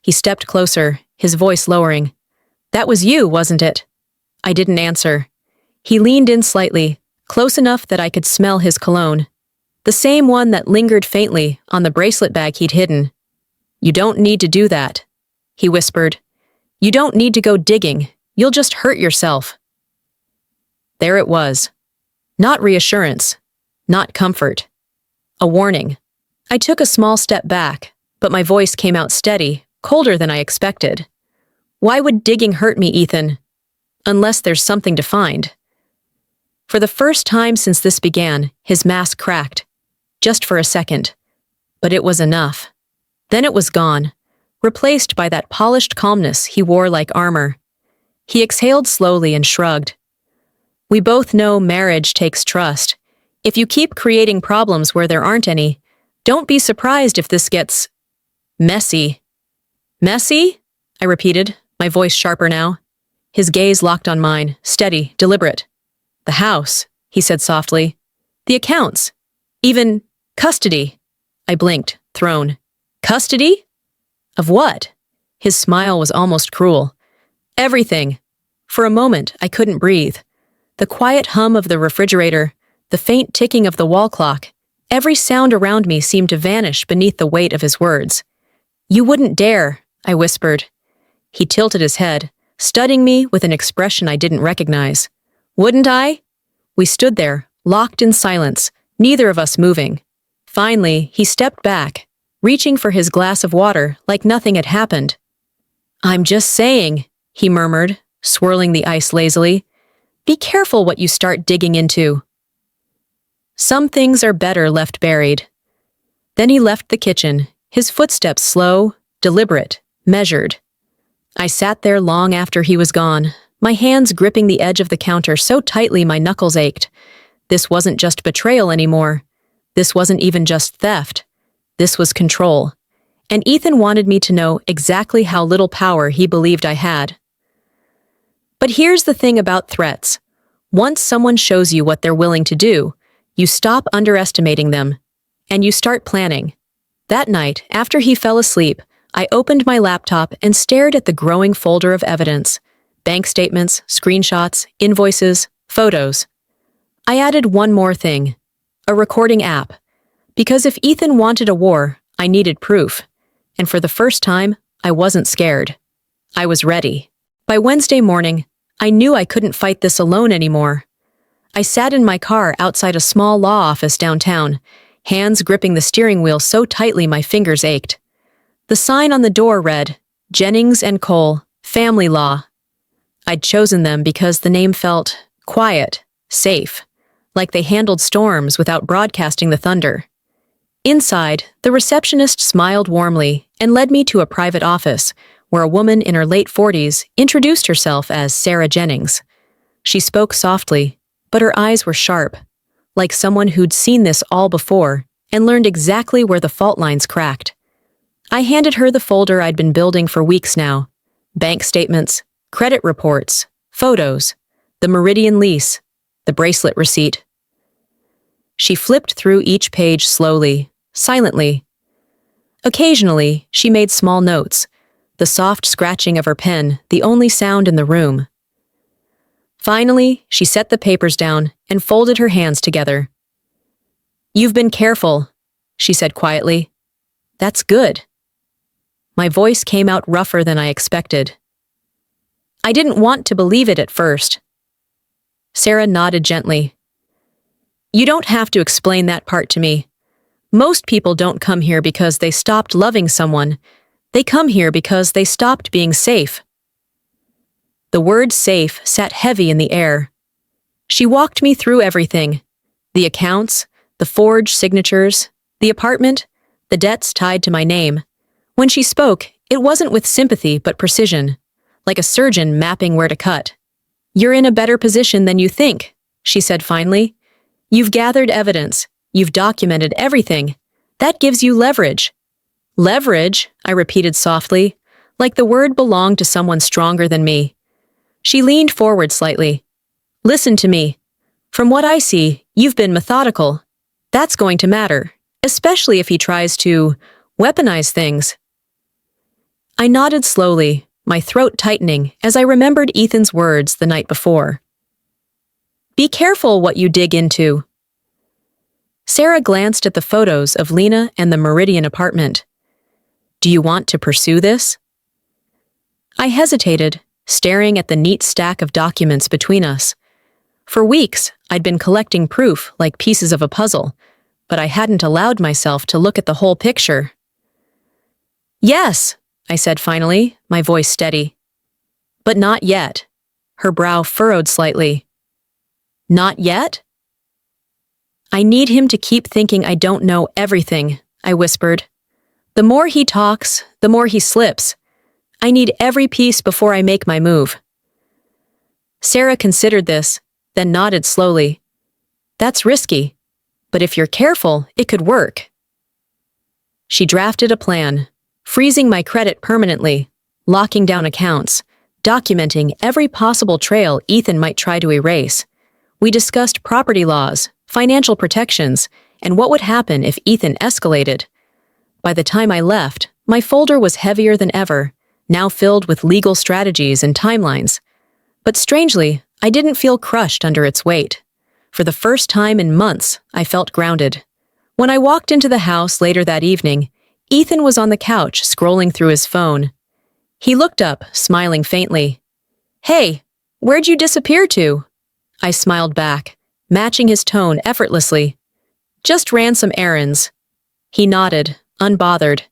He stepped closer, his voice lowering. That was you, wasn't it? I didn't answer. He leaned in slightly, close enough that I could smell his cologne. The same one that lingered faintly on the bracelet bag he'd hidden. You don't need to do that, he whispered. You don't need to go digging. You'll just hurt yourself. There it was. Not reassurance. Not comfort. A warning. I took a small step back, but my voice came out steady, colder than I expected. Why would digging hurt me, Ethan? Unless there's something to find. For the first time since this began, his mask cracked. Just for a second. But it was enough. Then it was gone, replaced by that polished calmness he wore like armor. He exhaled slowly and shrugged. We both know marriage takes trust. If you keep creating problems where there aren't any, don't be surprised if this gets messy. Messy? I repeated, my voice sharper now. His gaze locked on mine, steady, deliberate. The house, he said softly. The accounts. Even custody. I blinked, thrown. Custody? Of what? His smile was almost cruel. Everything. For a moment, I couldn't breathe. The quiet hum of the refrigerator, the faint ticking of the wall clock, every sound around me seemed to vanish beneath the weight of his words. You wouldn't dare, I whispered. He tilted his head, studying me with an expression I didn't recognize. Wouldn't I? We stood there, locked in silence, neither of us moving. Finally, he stepped back, reaching for his glass of water like nothing had happened. I'm just saying, he murmured, swirling the ice lazily. Be careful what you start digging into. Some things are better left buried. Then he left the kitchen, his footsteps slow, deliberate, measured. I sat there long after he was gone, my hands gripping the edge of the counter so tightly my knuckles ached. This wasn't just betrayal anymore. This wasn't even just theft. This was control. And Ethan wanted me to know exactly how little power he believed I had. But here's the thing about threats. Once someone shows you what they're willing to do, you stop underestimating them, and you start planning. That night, after he fell asleep, I opened my laptop and stared at the growing folder of evidence. Bank statements, screenshots, invoices, photos. I added one more thing. A recording app. Because if Ethan wanted a war, I needed proof. And for the first time, I wasn't scared. I was ready. By Wednesday morning, I knew I couldn't fight this alone anymore. I sat in my car outside a small law office downtown, hands gripping the steering wheel so tightly my fingers ached. The sign on the door read, Jennings and Cole, Family Law. I'd chosen them because the name felt quiet, safe, like they handled storms without broadcasting the thunder. Inside, the receptionist smiled warmly and led me to a private office where a woman in her late 40s introduced herself as Sarah Jennings. She spoke softly, but her eyes were sharp, like someone who'd seen this all before and learned exactly where the fault lines cracked. I handed her the folder I'd been building for weeks now. Bank statements, credit reports, photos, the Meridian lease, the bracelet receipt. She flipped through each page slowly, silently. Occasionally, she made small notes, the soft scratching of her pen the only sound in the room. Finally, she set the papers down and folded her hands together. You've been careful, she said quietly. That's good. My voice came out rougher than I expected. I didn't want to believe it at first. Sarah nodded gently. You don't have to explain that part to me. Most people don't come here because they stopped loving someone. They come here because they stopped being safe. The word safe sat heavy in the air. She walked me through everything. The accounts, the forged signatures, the apartment, the debts tied to my name. When she spoke, it wasn't with sympathy but precision, like a surgeon mapping where to cut. You're in a better position than you think, she said finally. You've gathered evidence. You've documented everything. That gives you leverage. Leverage, I repeated softly, like the word belonged to someone stronger than me. She leaned forward slightly. Listen to me. From what I see, you've been methodical. That's going to matter, especially if he tries to weaponize things. I nodded slowly, my throat tightening as I remembered Ethan's words the night before. Be careful what you dig into. Sarah glanced at the photos of Lena and the Meridian apartment. Do you want to pursue this? I hesitated, staring at the neat stack of documents between us. For weeks, I'd been collecting proof like pieces of a puzzle, but I hadn't allowed myself to look at the whole picture. Yes, I said finally, my voice steady. But not yet. Her brow furrowed slightly. Not yet? I need him to keep thinking I don't know everything, I whispered. The more he talks, the more he slips. I need every piece before I make my move. Sarah considered this, then nodded slowly. That's risky, but if you're careful, it could work. She drafted a plan, freezing my credit permanently, locking down accounts, documenting every possible trail Ethan might try to erase. We discussed property laws, financial protections, and what would happen if Ethan escalated. By the time I left, my folder was heavier than ever, now filled with legal strategies and timelines. But strangely, I didn't feel crushed under its weight. For the first time in months, I felt grounded. When I walked into the house later that evening, Ethan was on the couch scrolling through his phone. He looked up, smiling faintly. Hey, where'd you disappear to? I smiled back, matching his tone effortlessly. Just ran some errands. He nodded, unbothered,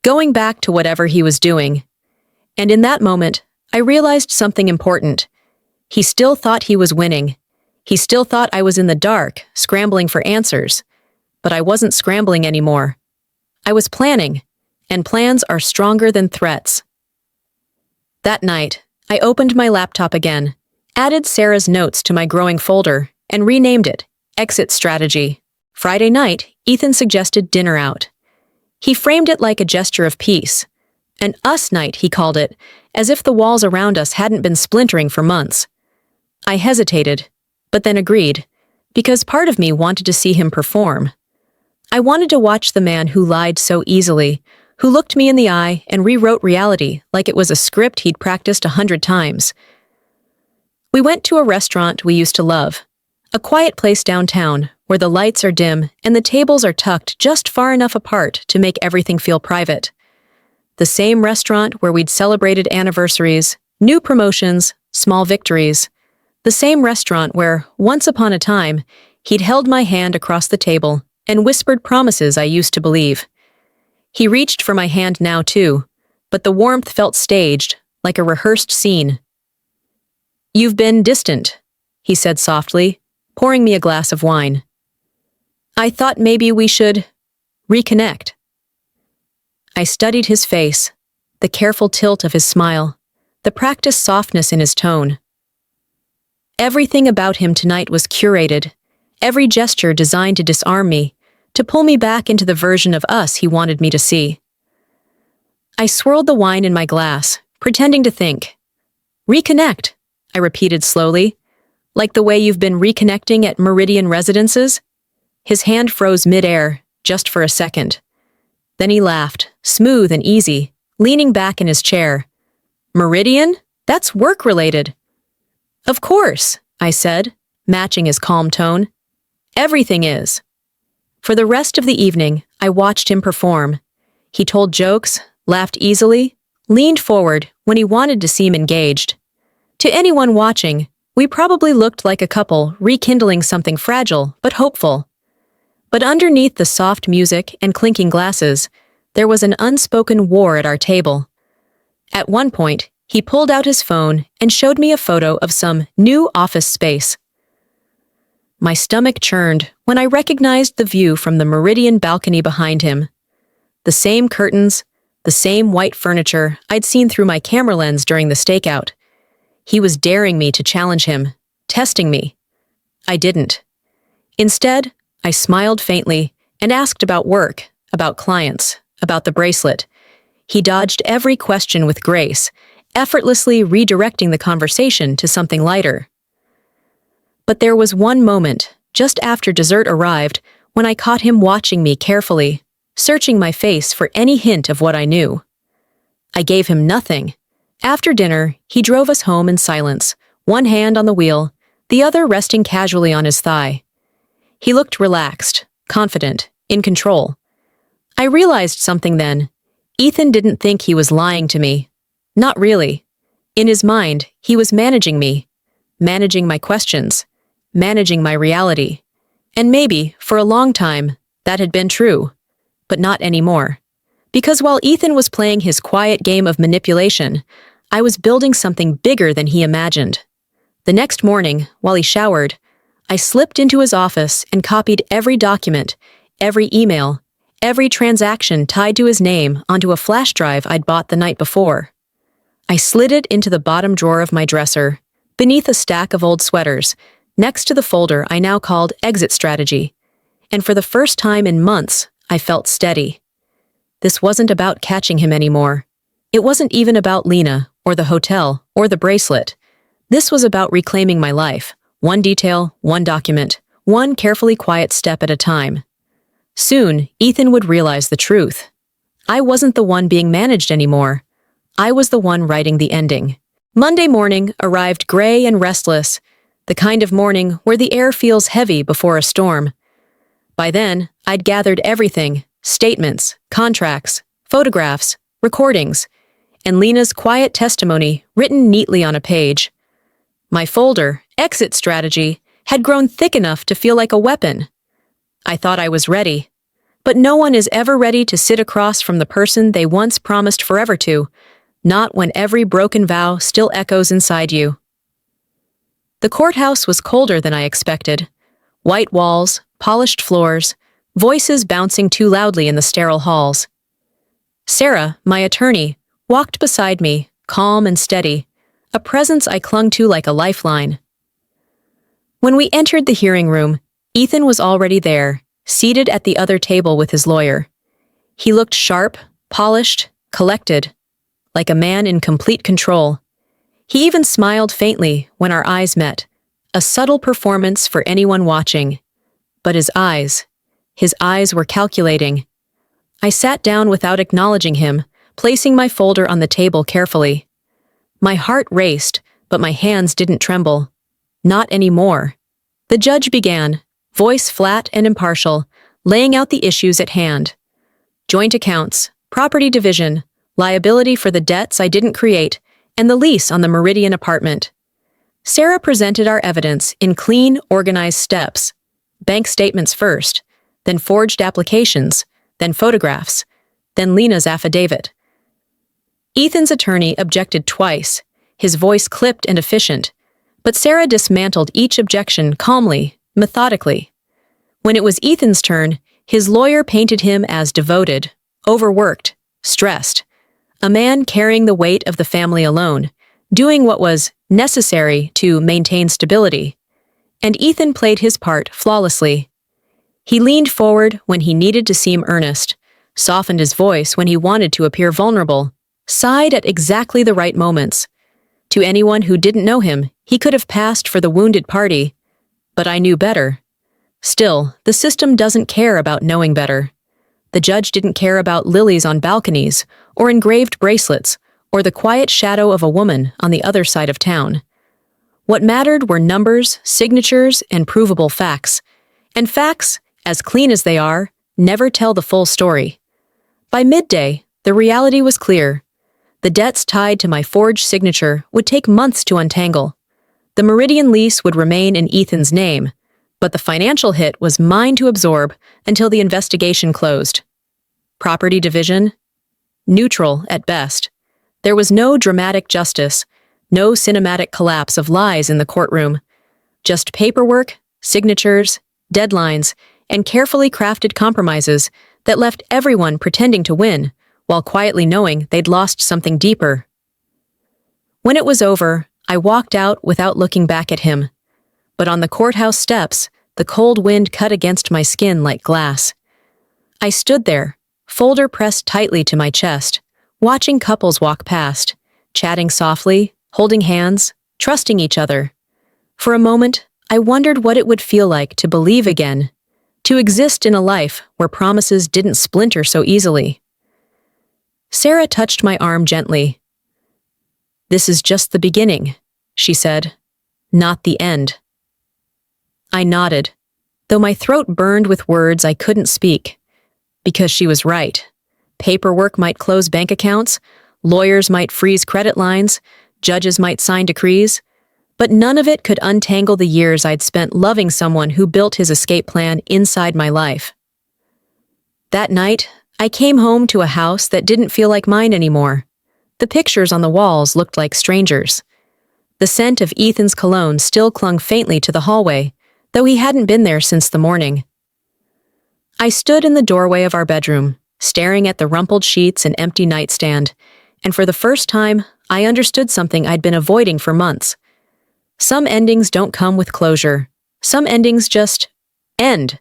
going back to whatever he was doing. And in that moment, I realized something important. He still thought he was winning. He still thought I was in the dark, scrambling for answers. But I wasn't scrambling anymore. I was planning, and plans are stronger than threats. That night, I opened my laptop again, added Sarah's notes to my growing folder, and renamed it Exit Strategy. Friday night, Ethan suggested dinner out. He framed it like a gesture of peace. An us night, he called it, as if the walls around us hadn't been splintering for months. I hesitated, but then agreed, because part of me wanted to see him perform. I wanted to watch the man who lied so easily, who looked me in the eye and rewrote reality like it was a script he'd practiced 100 times. We went to a restaurant we used to love, a quiet place downtown where the lights are dim and the tables are tucked just far enough apart to make everything feel private. The same restaurant where we'd celebrated anniversaries, new promotions, small victories. The same restaurant where, once upon a time, he'd held my hand across the table and whispered promises I used to believe. He reached for my hand now too, but the warmth felt staged, like a rehearsed scene. You've been distant, he said softly, pouring me a glass of wine. I thought maybe we should reconnect. I studied his face, the careful tilt of his smile, the practiced softness in his tone. Everything about him tonight was curated, every gesture designed to disarm me, to pull me back into the version of us he wanted me to see. I swirled the wine in my glass, pretending to think. Reconnect, I repeated slowly, like the way you've been reconnecting at Meridian residences. His hand froze mid-air, just for a second. Then he laughed, smooth and easy, leaning back in his chair. Meridian? That's work-related. Of course, I said, matching his calm tone. Everything is. For the rest of the evening, I watched him perform. He told jokes, laughed easily, leaned forward when he wanted to seem engaged. To anyone watching, we probably looked like a couple rekindling something fragile but hopeful. But underneath the soft music and clinking glasses, there was an unspoken war at our table. At one point, he pulled out his phone and showed me a photo of some new office space. My stomach churned when I recognized the view from the Meridian balcony behind him. The same curtains, the same white furniture I'd seen through my camera lens during the stakeout. He was daring me to challenge him, testing me. I didn't. Instead, I smiled faintly and asked about work, about clients, about the bracelet. He dodged every question with grace, effortlessly redirecting the conversation to something lighter. But there was one moment, just after dessert arrived, when I caught him watching me carefully, searching my face for any hint of what I knew. I gave him nothing. After dinner, he drove us home in silence, one hand on the wheel, the other resting casually on his thigh. He looked relaxed, confident, in control. I realized something then. Ethan didn't think he was lying to me. Not really. In his mind, he was managing me, managing my questions, managing my reality. And maybe, for a long time, that had been true. But not anymore. Because while Ethan was playing his quiet game of manipulation, I was building something bigger than he imagined. The next morning, while he showered, I slipped into his office and copied every document, every email, every transaction tied to his name onto a flash drive I'd bought the night before. I slid it into the bottom drawer of my dresser, beneath a stack of old sweaters, next to the folder I now called Exit Strategy. And for the first time in months, I felt steady. This wasn't about catching him anymore. It wasn't even about Lena, or the hotel, or the bracelet. This was about reclaiming my life, one detail, one document, one carefully quiet step at a time. Soon, Ethan would realize the truth. I wasn't the one being managed anymore. I was the one writing the ending. Monday morning arrived gray and restless, the kind of morning where the air feels heavy before a storm. By then, I'd gathered everything: statements, contracts, photographs, recordings, and Lena's quiet testimony written neatly on a page. My folder, Exit Strategy, had grown thick enough to feel like a weapon. I thought I was ready. But no one is ever ready to sit across from the person they once promised forever to, not when every broken vow still echoes inside you. The courthouse was colder than I expected. White walls, polished floors, voices bouncing too loudly in the sterile halls. Sarah, my attorney, walked beside me, calm and steady, a presence I clung to like a lifeline. When we entered the hearing room, Ethan was already there, seated at the other table with his lawyer. He looked sharp, polished, collected, like a man in complete control. He even smiled faintly when our eyes met, a subtle performance for anyone watching. But his eyes were calculating. I sat down without acknowledging him, placing my folder on the table carefully. My heart raced, but my hands didn't tremble. Not anymore. The judge began, voice flat and impartial, laying out the issues at hand. Joint accounts, property division, liability for the debts I didn't create, and the lease on the Meridian apartment. Sarah presented our evidence in clean, organized steps. Bank statements first, then forged applications, then photographs, then Lena's affidavit. Ethan's attorney objected twice, his voice clipped and efficient, but Sarah dismantled each objection calmly, methodically. When it was Ethan's turn, his lawyer painted him as devoted, overworked, stressed, a man carrying the weight of the family alone, doing what was necessary to maintain stability. And Ethan played his part flawlessly. He leaned forward when he needed to seem earnest, softened his voice when he wanted to appear vulnerable, sighed at exactly the right moments. To anyone who didn't know him, he could have passed for the wounded party, but I knew better. Still, the system doesn't care about knowing better. The judge didn't care about lilies on balconies, or engraved bracelets, or the quiet shadow of a woman on the other side of town. What mattered were numbers, signatures, and provable facts. And facts, as clean as they are, never tell the full story. By midday, the reality was clear. The debts tied to my forged signature would take months to untangle. The Meridian lease would remain in Ethan's name, but the financial hit was mine to absorb until the investigation closed. Property division? Neutral at best. There was no dramatic justice, no cinematic collapse of lies in the courtroom. Just paperwork, signatures, deadlines, and carefully crafted compromises that left everyone pretending to win, while quietly knowing they'd lost something deeper. When it was over, I walked out without looking back at him. but on the courthouse steps, the cold wind cut against my skin like glass. I stood there, folder pressed tightly to my chest, watching couples walk past, chatting softly, holding hands, trusting each other. For a moment, I wondered what it would feel like to believe again, to exist in a life where promises didn't splinter so easily. Sarah touched my arm gently. "This is just the beginning," she said, "not the end." I nodded, though my throat burned with words I couldn't speak. Because she was right. Paperwork might close bank accounts, lawyers might freeze credit lines, judges might sign decrees, but none of it could untangle the years I'd spent loving someone who built his escape plan inside my life. That night, I came home to a house that didn't feel like mine anymore. The pictures on the walls looked like strangers. The scent of Ethan's cologne still clung faintly to the hallway, though he hadn't been there since the morning. I stood in the doorway of our bedroom, staring at the rumpled sheets and empty nightstand, and for the first time, I understood something I'd been avoiding for months. Some endings don't come with closure. Some endings just end,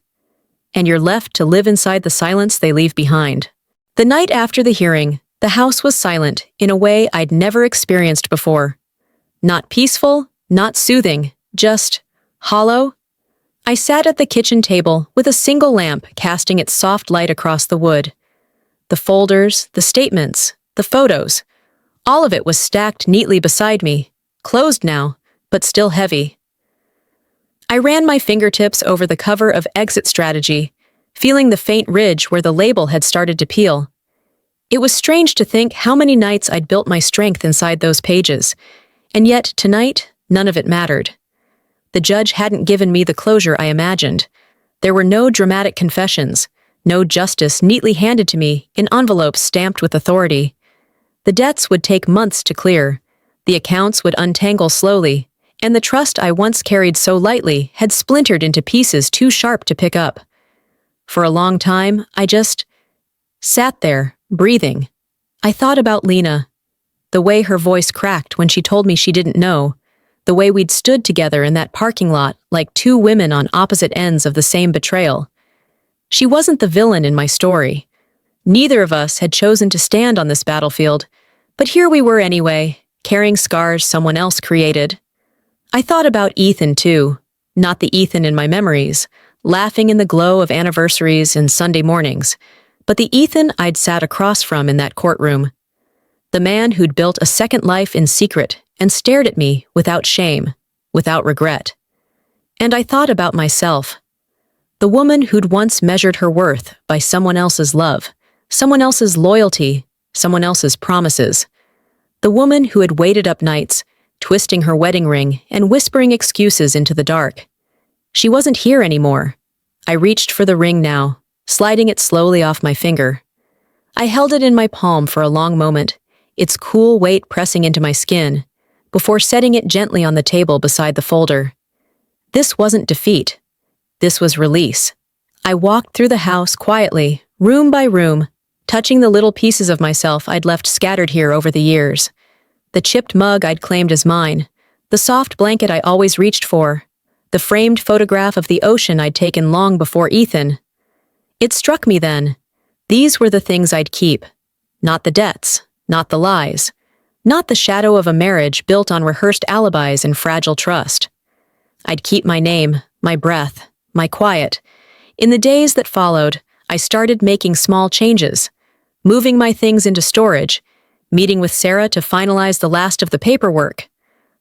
and you're left to live inside the silence they leave behind. The night after the hearing, the house was silent in a way I'd never experienced before. Not peaceful, not soothing, just hollow. I sat at the kitchen table with a single lamp casting its soft light across the wood. The folders, the statements, the photos, all of it was stacked neatly beside me, closed now, but still heavy. I ran my fingertips over the cover of Exit Strategy, feeling the faint ridge where the label had started to peel. It was strange to think how many nights I'd built my strength inside those pages, and yet tonight, none of it mattered. The judge hadn't given me the closure I imagined. There were no dramatic confessions, no justice neatly handed to me in envelopes stamped with authority. The debts would take months to clear, the accounts would untangle slowly, and the trust I once carried so lightly had splintered into pieces too sharp to pick up. For a long time, I just sat there, breathing. I thought about Lena, the way her voice cracked when she told me she didn't know, the way we'd stood together in that parking lot like two women on opposite ends of the same betrayal. She wasn't the villain in my story. Neither of us had chosen to stand on this battlefield, but here we were anyway, carrying scars someone else created. I thought about Ethan too, not the Ethan in my memories, laughing in the glow of anniversaries and Sunday mornings, but the Ethan I'd sat across from in that courtroom. The man who'd built a second life in secret and stared at me without shame, without regret. And I thought about myself, the woman who'd once measured her worth by someone else's love, someone else's loyalty, someone else's promises. The woman who had waited up nights, twisting her wedding ring and whispering excuses into the dark. She wasn't here anymore. I reached for the ring now, sliding it slowly off my finger. I held it in my palm for a long moment, its cool weight pressing into my skin, before setting it gently on the table beside the folder. This wasn't defeat. This was release. I walked through the house quietly, room by room, touching the little pieces of myself I'd left scattered here over the years. The chipped mug I'd claimed as mine, the soft blanket I always reached for, the framed photograph of the ocean I'd taken long before Ethan. It struck me then. These were the things I'd keep. Not the debts, not the lies, not the shadow of a marriage built on rehearsed alibis and fragile trust. I'd keep my name, my breath, my quiet. In the days that followed, I started making small changes, moving my things into storage, meeting with Sarah to finalize the last of the paperwork,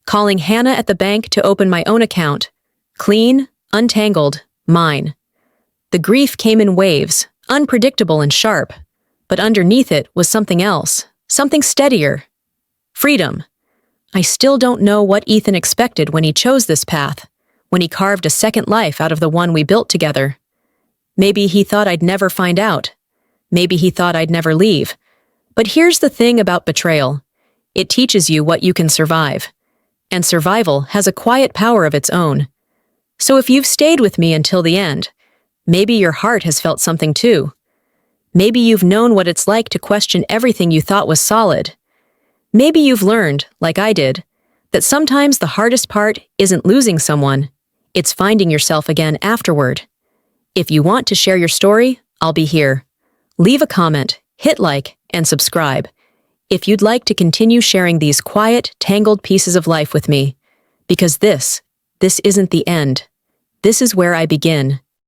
calling Hannah at the bank to open my own account. Clean, untangled, mine. The grief came in waves, unpredictable and sharp, but underneath it was something else, something steadier. Freedom. I still don't know what Ethan expected when he chose this path, when he carved a second life out of the one we built together. Maybe he thought I'd never find out. Maybe he thought I'd never leave. But here's the thing about betrayal. It teaches you what you can survive. And survival has a quiet power of its own. So if you've stayed with me until the end, maybe your heart has felt something too. Maybe you've known what it's like to question everything you thought was solid. Maybe you've learned, like I did, that sometimes the hardest part isn't losing someone, It's finding yourself again afterward. If you want to share your story, I'll be here. Leave a comment, hit like, and subscribe. If you'd like to continue sharing these quiet, tangled pieces of life with me. Because this isn't the end. This is where I begin.